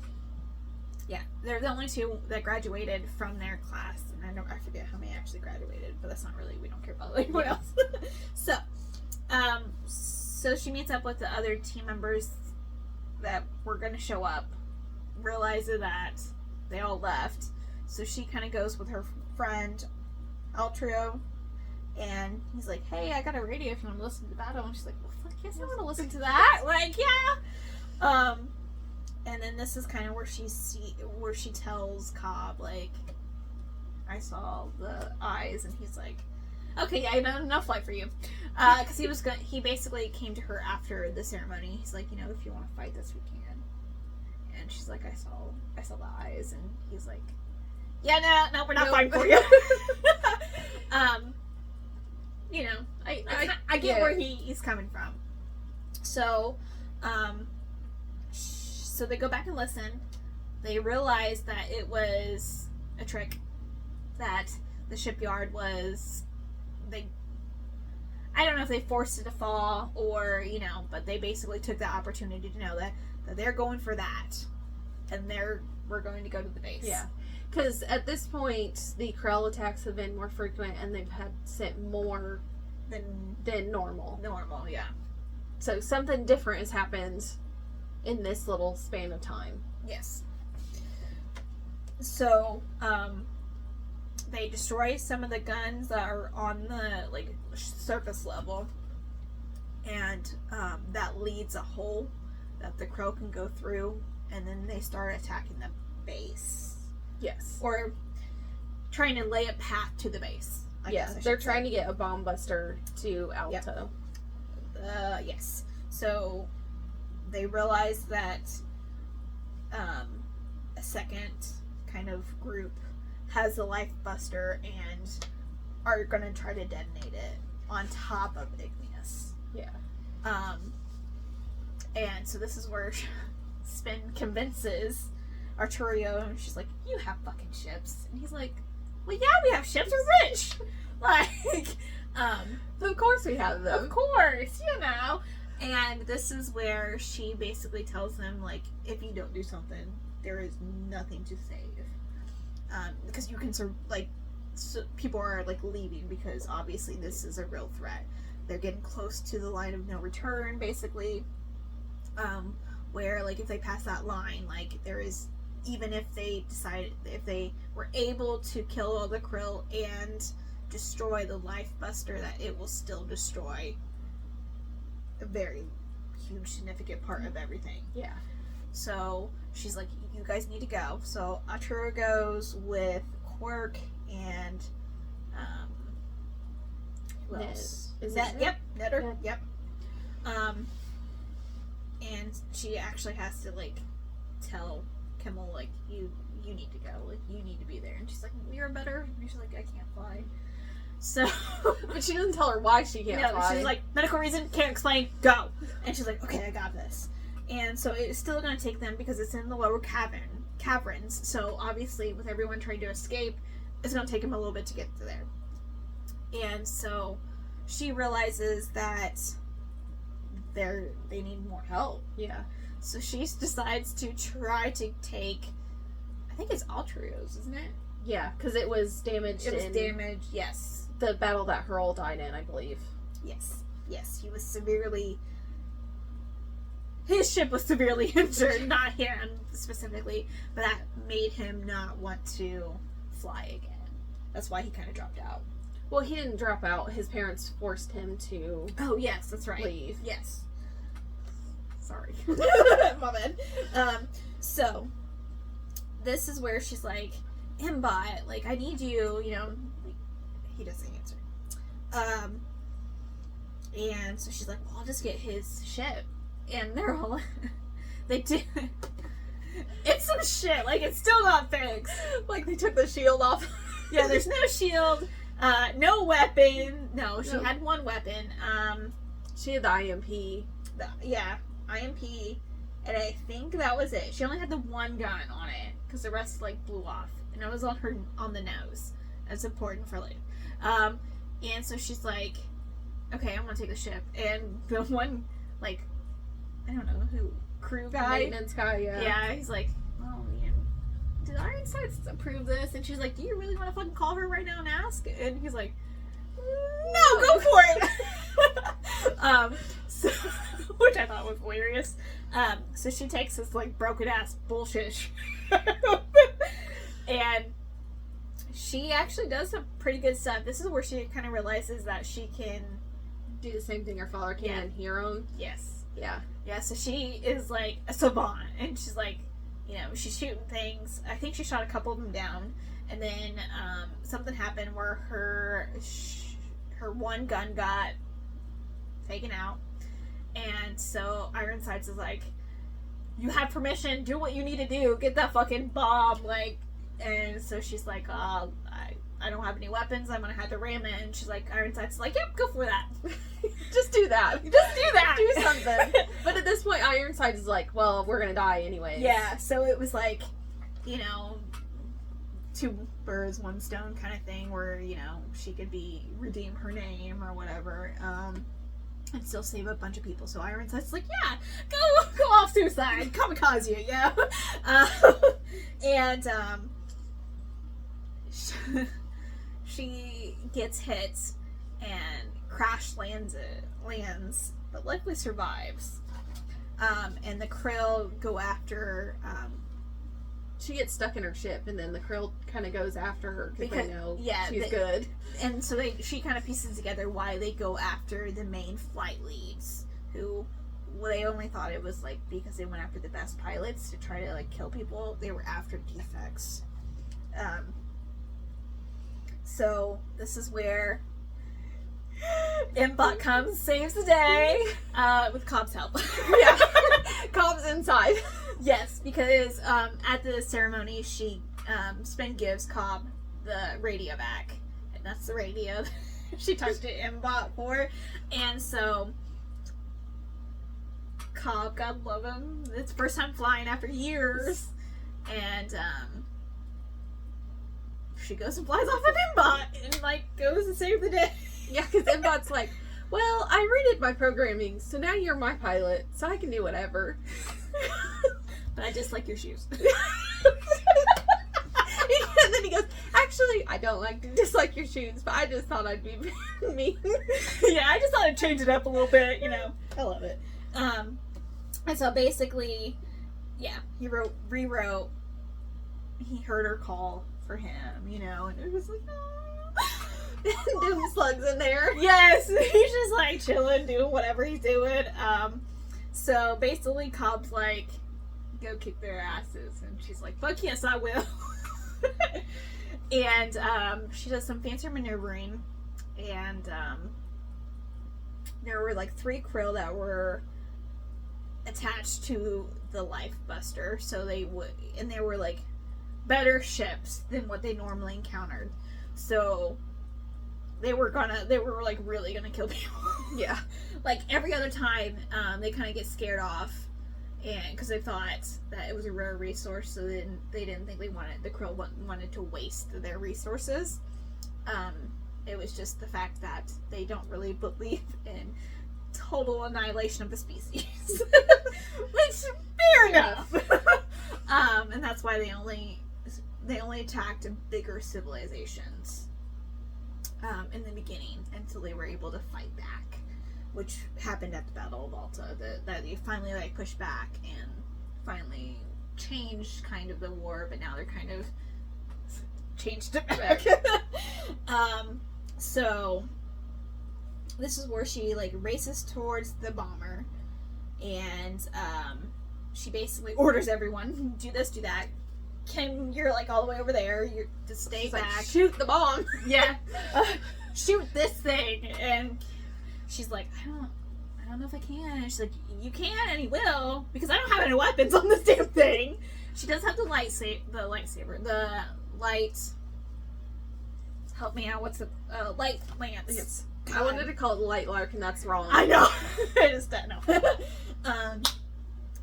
yeah, they're the only 2 that graduated from their class, and I forget how many actually graduated, but that's not really, we don't care about anyone else. So she meets up with the other team members that were going to show up, realizes that they all left, so she kind of goes with her friend Altrio, and he's like, hey, I got a radio if you want to listen to the battle, and she's like, well, fuck yes, I want to listen to that. Like, yeah. And then this is kind of where she tells Cobb, like, I saw the eyes, and he's like, okay, yeah, I know enough light for you. Because he basically came to her after the ceremony. He's like, if you want to fight this, we can. And she's like, I saw the eyes, and he's like, yeah, no, we're not fighting for you. I get where he's coming from. So, so they go back and listen. they realized that it was a trick, that the shipyard was, I don't know if they forced it to fall or, but they basically took that opportunity to know that they're going for that, and we're going to go to the base. Yeah. Because at this point, the Krell attacks have been more frequent, and they've had sent more than normal. Normal, yeah. So something different has happened in this little span of time. Yes. So, they destroy some of the guns that are on the, surface level. And, that leads a hole that the Crow can go through. And then they start attacking the base. Yes. Or trying to lay a path to the base. I guess they're trying to get a bomb buster to Alto. Yep. Yes. So, they realize that, a second kind of group has the life buster and are going to try to detonate it on top of Igneous. Yeah. And so this is where Spin convinces Arturio, and she's like, you have fucking ships. And he's like, well, yeah, we have ships, we're rich. Of course we have them. Of course, And this is where she basically tells them, if you don't do something, there is nothing to save. Because you can people are leaving because obviously this is a real threat. They're getting close to the line of no return, basically. Where if they pass that line, there is, even if they were able to kill all the Krill and destroy the life buster, that it will still destroy a very huge significant part of everything. Yeah. So she's like, you guys need to go. So Arturo goes with Quirk and who else? Is Ned? it Yep, Netter. Ned? Yep. And she actually has to tell Kimmel you need to go, you need to be there. And she's like, you're better. And she's like, I can't fly. So, but she doesn't tell her why she can't fly. She's like, medical reason, can't explain, go. And she's like, okay, I got this. And so it's still going to take them because it's in the lower caverns. So obviously, with everyone trying to escape, it's going to take them a little bit to get to there. And so she realizes that they need more help. Yeah. So she decides to try to take, I think it's Altrio's, isn't it? Yeah, because it was damaged. It was damaged, yes. The battle that Hurl died in, I believe. Yes. Yes, he was severely... His ship was severely injured, not him specifically, but that made him not want to fly again. That's why he kind of dropped out. Well, he didn't drop out. His parents forced him to... Oh, yes, that's right. Leave. Yes. Sorry. My bad. So, this is where she's like, Mbot, I need you, he doesn't answer. And so she's like, well, I'll just get his ship. And they're all, they do, it's some shit, it's still not fixed. They took the shield off. Yeah, there's no shield, no weapon. No, she had one weapon. She had the IMP. IMP, and I think that was it. She only had the one gun on it, because the rest, blew off. And it was on the nose. That's important for later. And so she's like, okay, I'm gonna take the ship. And the one, I don't know who, crew guy? Maintenance guy, yeah. Yeah, he's like, oh, man, did Ironsides approve this? And she's like, do you really want to fucking call her right now and ask? And he's like, no, go for it! So, which I thought was hilarious. So she takes this, broken ass bullshit and she actually does some pretty good stuff. This is where she kind of realizes that she can do the same thing her father can in Hero. Yes. Yeah. Yeah, so she is a savant, and she's she's shooting things. I think she shot a couple of them down, and then something happened where her one gun got taken out, and so Ironsides is like, you have permission, do what you need to do, get that fucking bomb, and so she's like, I don't have any weapons, I'm gonna have to ram it, and she's like, Ironsides is like, yep, go for that. Just do that. Just do that. Do something. But at this point, Ironsides is like, well, we're gonna die anyway. Yeah, so it was you know, two birds, one stone kind of thing, where, you know, she could redeem her name or whatever, and still save a bunch of people. So Ironside's like, yeah, go off suicide, kamikaze, yeah. And she gets hit and crash lands, but luckily survives. And the Krill go after. She gets stuck in her ship, and then the Krill kind of goes after her because they know she's good. And so she kind of pieces together why they go after the main flight leads, who they only thought it was like because they went after the best pilots to try to like kill people. They were after defects. So this is where Mbot comes, saves the day, with Cobb's help. Yeah, Cobb's inside. Yes, because at the ceremony, Spin gives Cobb the radio back, and that's the radio she talked to Mbot for, and so Cobb, God love him, it's first time flying after years, and she goes and flies off with Mbot, and like goes and saves the day. Yeah, because Mbot's like, well, I redid my programming, so now you're my pilot, so I can do whatever. But I just like your shoes. And then he goes, actually, I don't dislike your shoes, but I just thought I'd be mean. Yeah, I just thought I'd change it up a little bit, you know. I love it. And so basically, yeah, he rewrote, he heard her call for him, you know, and it was like, oh. Doom Slug's in there. Yes, he's just like chilling, doing whatever he's doing. So basically Cobb's like, go kick their asses, and she's like, fuck yes, I will. And she does some fancy maneuvering, and there were like 3 Krill that were attached to the Life Buster, so they were like better ships than what they normally encountered, so they were like really gonna kill people. Yeah, like every other time they kind of get scared off, and because they thought that it was a rare resource, so they didn't think the Krill wanted to waste their resources. It was just the fact that they don't really believe in total annihilation of the species, which fair enough. And that's why they only attacked bigger civilizations in the beginning until they were able to fight back, which happened at the Battle of Alta. That they finally like pushed back and finally changed kind of the war, but now they're kind of changed it back. So this is where she like races towards the bomber, and she basically orders everyone, do this, do that. Kim, you're like all the way over there. You're to stay she's back. Like, shoot the bomb. Yeah, shoot this thing. And she's like, I don't know if I can. And she's like, you can, and he will, because I don't have any weapons on this damn thing. She does have the lightsaber, the light. Help me out. What's the light lance? Yes. I wanted to call it light lark, and that's wrong. I know. I just don't know.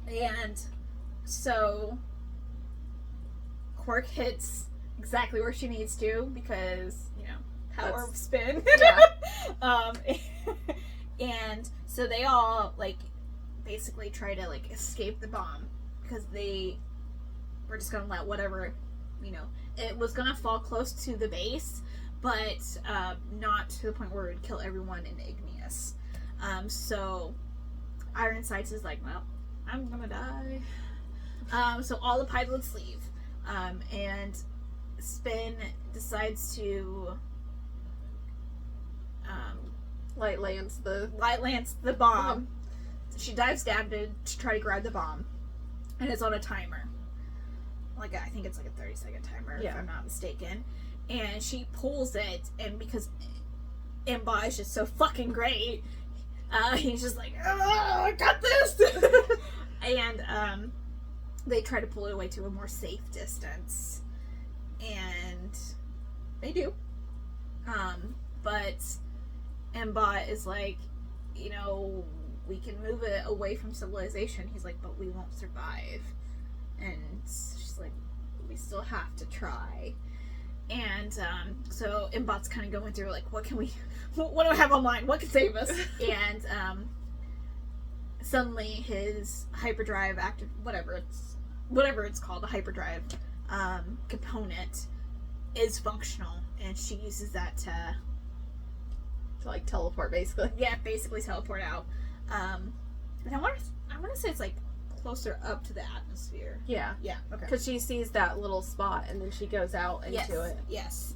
And so Quark hits exactly where she needs to, because, you know, power of spin. Yeah. And so they all like basically try to like escape the bomb, because they were just gonna let whatever, you know, it was gonna fall close to the base, but not to the point where it would kill everyone in Igneous. So Ironsides is like, well, I'm gonna die. So all the pilots leave, and Spin decides to light lance the bomb. She dives down to try to grab the bomb, and it's on a timer. Like, I think it's like a 30-second timer, if I'm not mistaken. And she pulls it, and because Mbot is just so fucking great, he's just like, oh, I got this! And they try to pull it away to a more safe distance. And they do. But Mbot is like, you know, we can move it away from civilization. He's like, but we won't survive. And she's like, we we still have to try. And so Mbot's kind of going through like, what do I have online? What can save us? And suddenly his hyperdrive active, whatever it's called, the hyperdrive component is functional, and she uses that to like teleport, basically. Yeah, basically teleport out. And I want to say it's like closer up to the atmosphere. Yeah. Yeah. Okay. Because she sees that little spot, and then she goes out into it. Yes.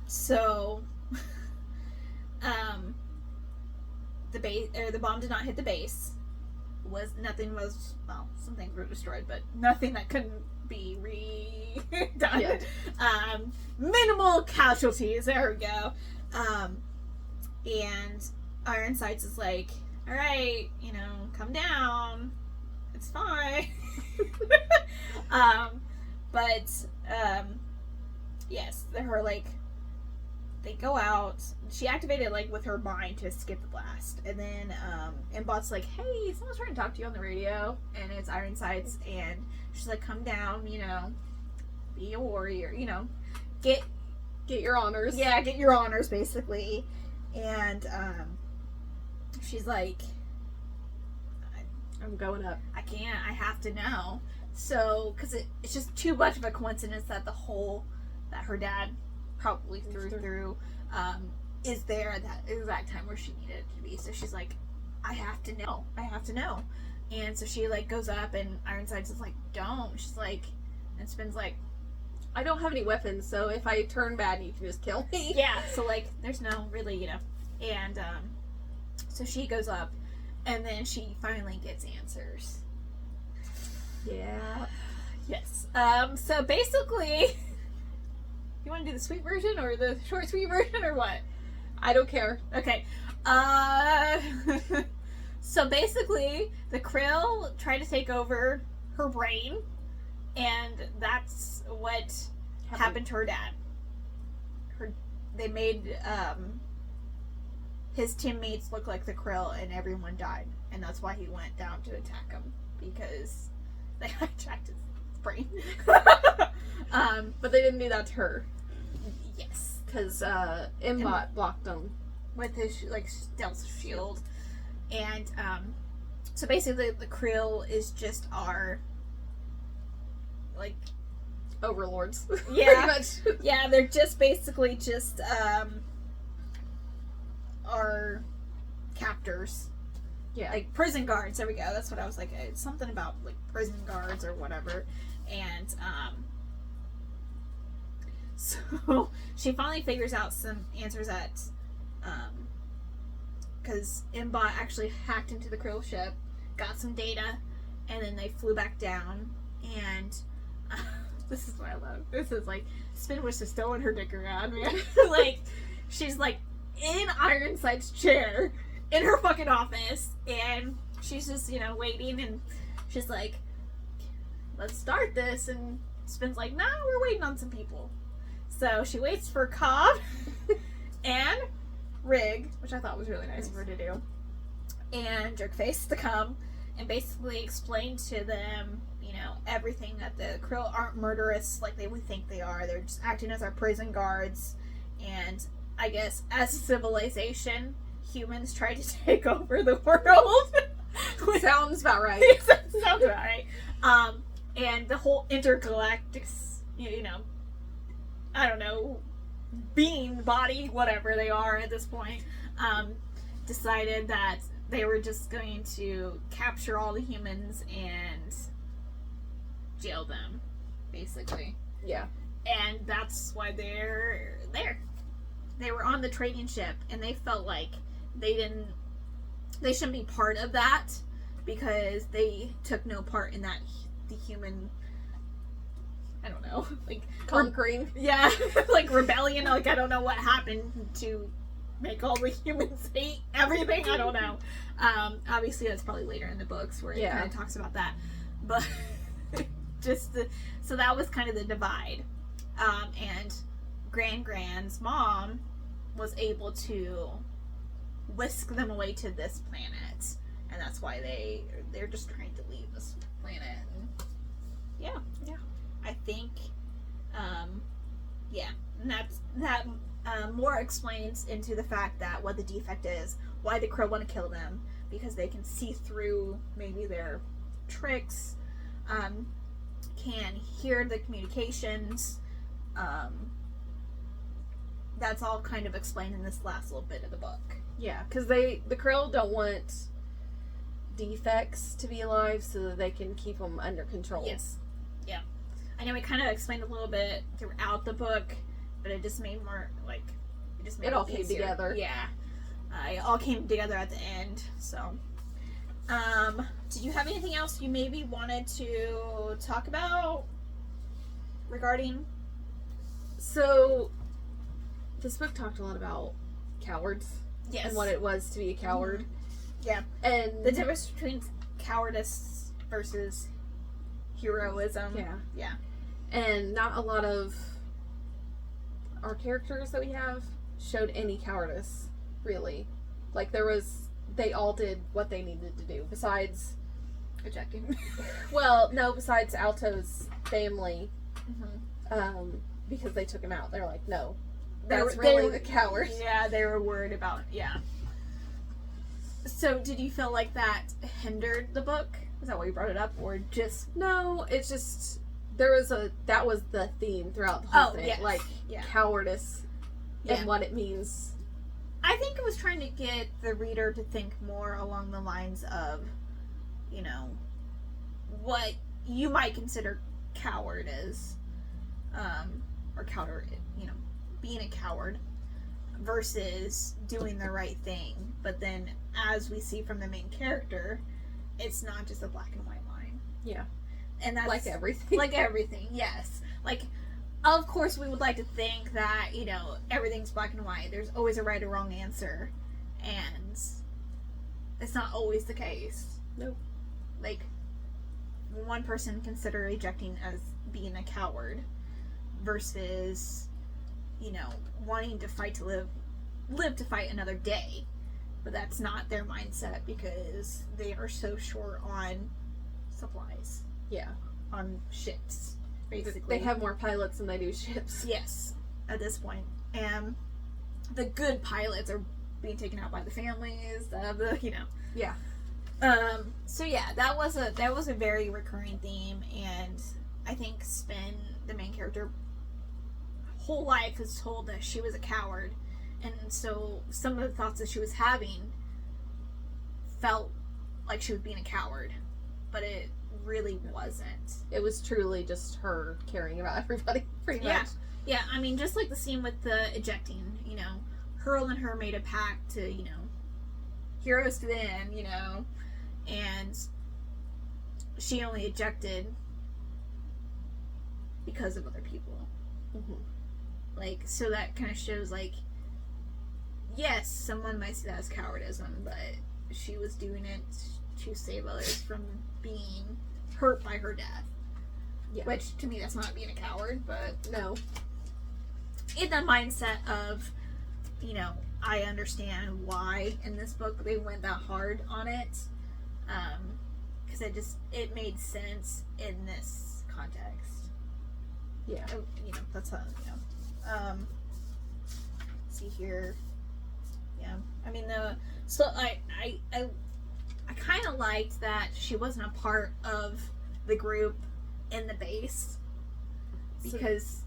So, the base, or the bomb did not hit the base. Some things were destroyed, but nothing that couldn't be redone. Yeah. Minimal casualties. There we go. And Ironsides is like, all right, come down. It's fine. Yes, they go out. She activated with her mind to skip the blast, and then Mbot's like, hey, someone's trying to talk to you on the radio, and it's Ironsides, and she's like, come down, be a warrior, get your honors. Yeah, get your honors, basically. And she's like, I'm going up. I can't. I have to know. So, because it's just too much of a coincidence that that her dad probably threw is there at that exact time where she needed it to be. So she's like, I have to know. I have to know. And so she goes up, and Ironsides is like, don't. She's like, and Spin's like, I don't have any weapons, so if I turn bad, you can just kill me. Yeah. So there's no really, and so she goes up, and then she finally gets answers. Yeah. Yes. So basically, you want to do the sweet version or the short sweet version or what? I don't care. Okay. So basically, the Krill tried to take over her brain, and that's what happened to her dad. They made his teammates look like the Krill, and everyone died, and that's why he went down to attack them, because they hijacked his brain. But they didn't do that to her. Yes, because Mbot blocked them with his stealth shield, and so basically the Krill is just our overlords. Yeah. Pretty much. Yeah, they're just basically just our captors. Yeah. Prison guards. There we go. That's what I was like. It's something about prison guards or whatever. And so she finally figures out some answers at because Mbot actually hacked into the Krill ship, got some data, and then they flew back down. And this is what I love. This is Spin was just throwing her dick around, man. She's in Ironside's chair in her fucking office, and she's just, waiting, and she's like, let's start this, and Spin's like, nah, we're waiting on some people. So she waits for Cobb and Rig, which I thought was really nice of her to do, and Jerkface to come and basically explain to them, everything, that the Krill aren't murderous like we think they are. They're just acting as our prison guards, and I guess as a civilization, humans tried to take over the world. Sounds about right. Sounds about right. And the whole intergalactic, I don't know, being, body, whatever they are at this point, decided that they were just going to capture all the humans and jail them, basically. Yeah. And that's why they're there. They were on the trading ship, and they felt like they shouldn't be part of that, because they took no part in that, the human, I don't know, conquering. Yeah, rebellion. I don't know what happened to make all the humans hate everything. I don't know. Obviously, that's probably later in the books where it kind of talks about that. But so that was kind of the divide. And Grand's mom was able to whisk them away to this planet, and that's why they're just trying to leave this planet. And yeah. And that more explains into the fact that what the defect is, why the Crow want to kill them, because they can see through maybe their tricks, can hear the communications. That's all kind of explained in this last little bit of the book. Yeah, because the Krill don't want defects to be alive so that they can keep them under control. Yes. Yeah. I know we kind of explained a little bit throughout the book, but it just made more, like, it all came together. Yeah. It all came together at the end, so. Did you have anything else you maybe wanted to talk about regarding? So, this book talked a lot about cowards. Yes. And what it was to be a coward. Yeah. And The difference between cowardice versus heroism. Yeah. Yeah. And not a lot of our characters that we have showed any cowardice, really. Like, they all did what they needed to do. Besides, Ejecting. besides Alto's family, because they took him out. They're like, no, that's really the coward. Yeah, they were worried about, yeah. So, did you feel like that hindered the book? Is that why you brought it up? Or just... No, it's just, that was the theme throughout the whole thing. Yes. Like, Yeah. cowardice Yeah. and what it means. I think it was trying to get the reader to think more along the lines of, you know, what you might consider coward is, or coward, you know, being a coward versus doing the right thing. But then, as we see from the main character, it's not just a black and white line. Yeah. And that's Like everything. Like everything, yes. Like, of course, we would like to think that, you know, everything's black and white. There's always a right or wrong answer. And it's not always the case. Nope. Like, one person consider ejecting as being a coward versus, you know, wanting to fight to live to fight another day. But that's not their mindset because they are so short on supplies. Yeah. On ships, basically. They have more pilots than they do ships. Yes, at this point. And the good pilots are being taken out by the families, you know. Yeah. So yeah, that was a very recurring theme, and I think Spin, the main character, whole life is told that she was a coward, and so some of the thoughts that she was having felt like she was being a coward, but it really wasn't. It was truly just her caring about everybody, pretty much. Yeah, I mean, just like the scene with the ejecting, you know, Hurl and her made a pact to, you know, heroes to the end, you know, and she only ejected because of other people. Mm-hmm. Like, so that kind of shows, like, yes, someone might see that as cowardism, but she was doing it to save others from being hurt by her death. Yeah. Which, to me, that's not being a coward, but No. in the mindset of, you know, I understand why in this book they went that hard on it, because it made sense in this context. Yeah. You know, that's how, you know. See here. Yeah. I mean, I kind of liked that she wasn't a part of the group in the base, because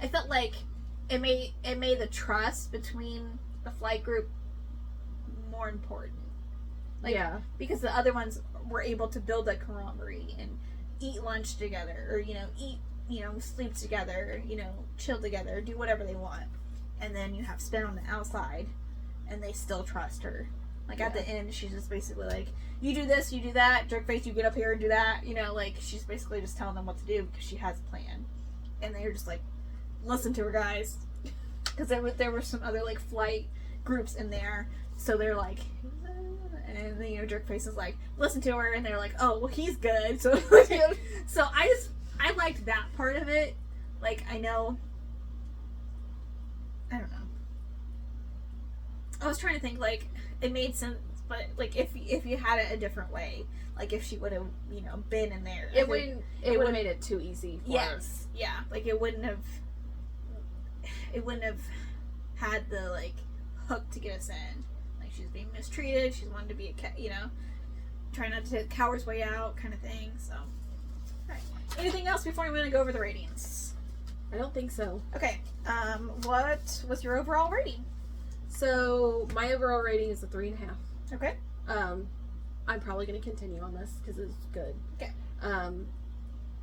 I felt like it made the trust between the flight group more important. Like, yeah. because the other ones were able to build a camaraderie and eat lunch together, or, you know, sleep together, you know, chill together, do whatever they want. And then you have Spin on the outside, and they still trust her. Like, at the end, she's just basically like, you do this, you do that, jerkface, you get up here and do that. You know, like, she's basically just telling them what to do because she has a plan. And they're just like, listen to her, guys. Because there were some other, like, flight groups in there. So they're like, and then, you know, jerkface is like, listen to her. And they're like, oh, well, he's good. So, so I liked that part of it. Like, I don't know. I was trying to think, like, it made sense, but, like, if you had it a different way, like, if she would have, you know, been in there, It would have made it too easy for her. Yes, yeah, like, it wouldn't have it wouldn't have had the like hook to get us in. Like she's being mistreated. She's wanted to be trying not to cower his way out, kind of thing. So, all right. Anything else before we want to go over the ratings? I don't think so. Okay. What was your overall rating? So my overall rating is a 3.5. Okay. I'm probably going to continue on this because it's good. Okay.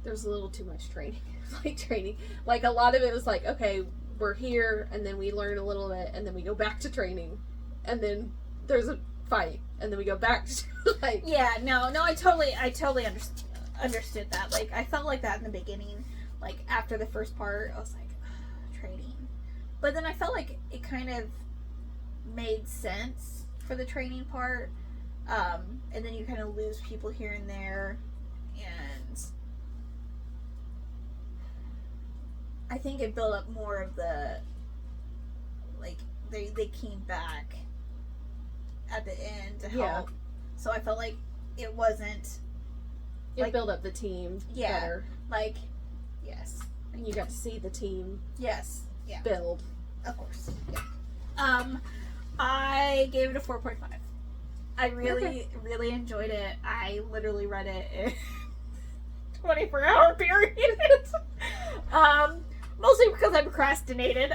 There's a little too much training. Like a lot of it was like, okay, we're here, and then we learn a little bit, and then we go back to training, and then there's a fight, and then we go back to like. Yeah. No. I totally understood that. Like I felt like that in the beginning. Like after the first part, I was like, training, but then I felt like it kind of made sense for the training part. And then you kind of lose people here and there, and I think it built up more of the, like, they came back at the end to help. So I felt like it wasn't... It built up the team better. Like, yes. And you got to see the team build. Of course. Yeah. I gave it a 4.5. I really enjoyed it. I literally read it in 24-hour period. Mostly because I procrastinated.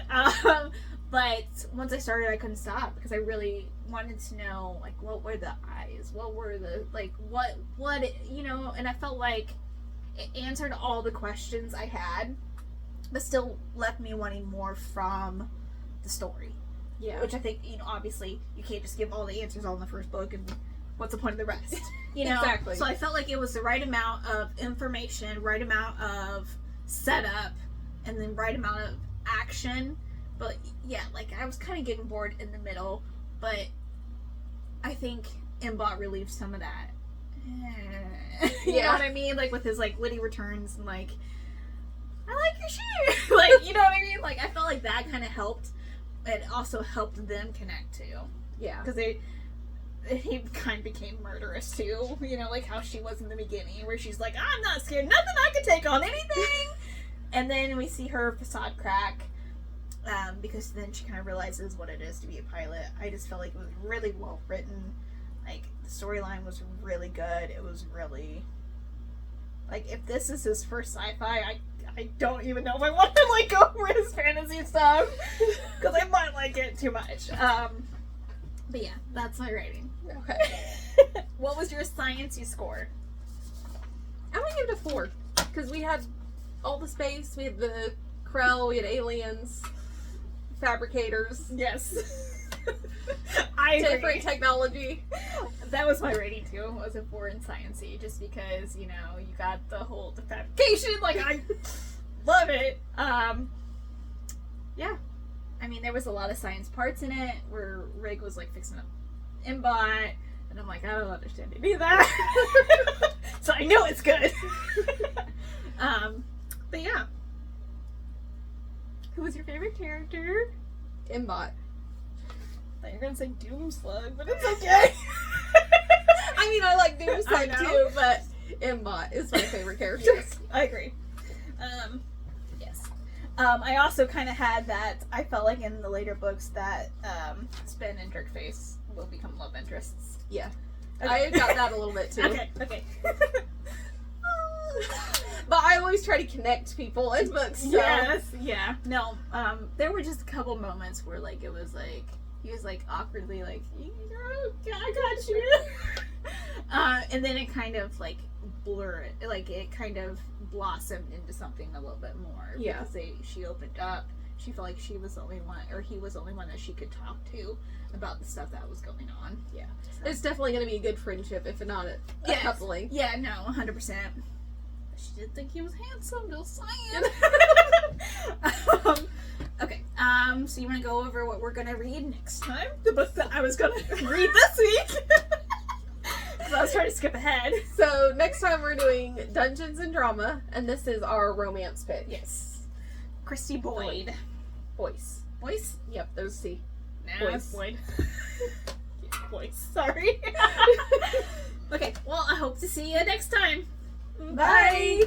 But once I started, I couldn't stop because I really wanted to know, like, what were the eyes? What were the, like, what, and I felt like it answered all the questions I had, but still left me wanting more from the story. Yeah. Which I think, obviously, you can't just give all the answers all in the first book, and what's the point of the rest? Exactly. So I felt like it was the right amount of information, right amount of setup, and then right amount of action. But, yeah, like, I was kind of getting bored in the middle, but I think Mbot relieved some of that. You know what I mean? Like, with his, like, witty returns and, like, I like your shoe! Like, you know what I mean? Like, I felt like that kind of helped. It also helped them connect too. Yeah. Because he kind of became murderous too. Like how she was in the beginning, where she's like, I'm not scared, nothing I can take on anything. And then we see her facade crack, because then she kind of realizes what it is to be a pilot. I just felt like it was really well written. Like, the storyline was really good. It was really... Like, if this is his first sci-fi, I don't even know if I want to, like, go over his fantasy stuff. Because I might like it too much. But yeah, that's my rating. Okay. What was your science-y score? I'm going to give it a 4. Because we had all the space. We had the Krell. We had aliens. Fabricators. Yes. I agree. Different technology. That was my rating too. It was a 4 in science-y, just because, you got the whole fabrication. Like, I love it. Yeah. I mean, there was a lot of science parts in it where Rig was like fixing up Mbot, and I'm like, I don't understand any of that. So I know it's good. But yeah. Who was your favorite character? Mbot. I thought you were gonna say Doomslug, but it's okay. I mean, I like Doomslug too, but Mbot is my favorite character. Yes, I agree. Yes. I also kind of had that, I felt like in the later books that Spin and Jerkface will become love interests. Yeah. Okay. I got that a little bit too. Okay. But I always try to connect people in books. So. Yes, yeah. No, there were just a couple moments where, like, it was like, he was like awkwardly like, I got you. And then it kind of like blurred, like it kind of blossomed into something a little bit more. Yeah. Because she opened up. She felt like she was the only one, or he was the only one that she could talk to about the stuff that was going on. Yeah. So. It's definitely going to be a good friendship, if not a coupling. Yeah, no, 100%. She did think he was handsome, just saying. Okay, so you want to go over what we're going to read next time? The book that I was going to read this week. So I was trying to skip ahead. So next time we're doing Dungeons and Drama, and this is our romance pick. Yes. Christy Boyd. Boyce. Boyce? Yep, there's C. Nah, Boyce. Boyd. Boyce, sorry. Okay, well, I hope to see you next time. Bye.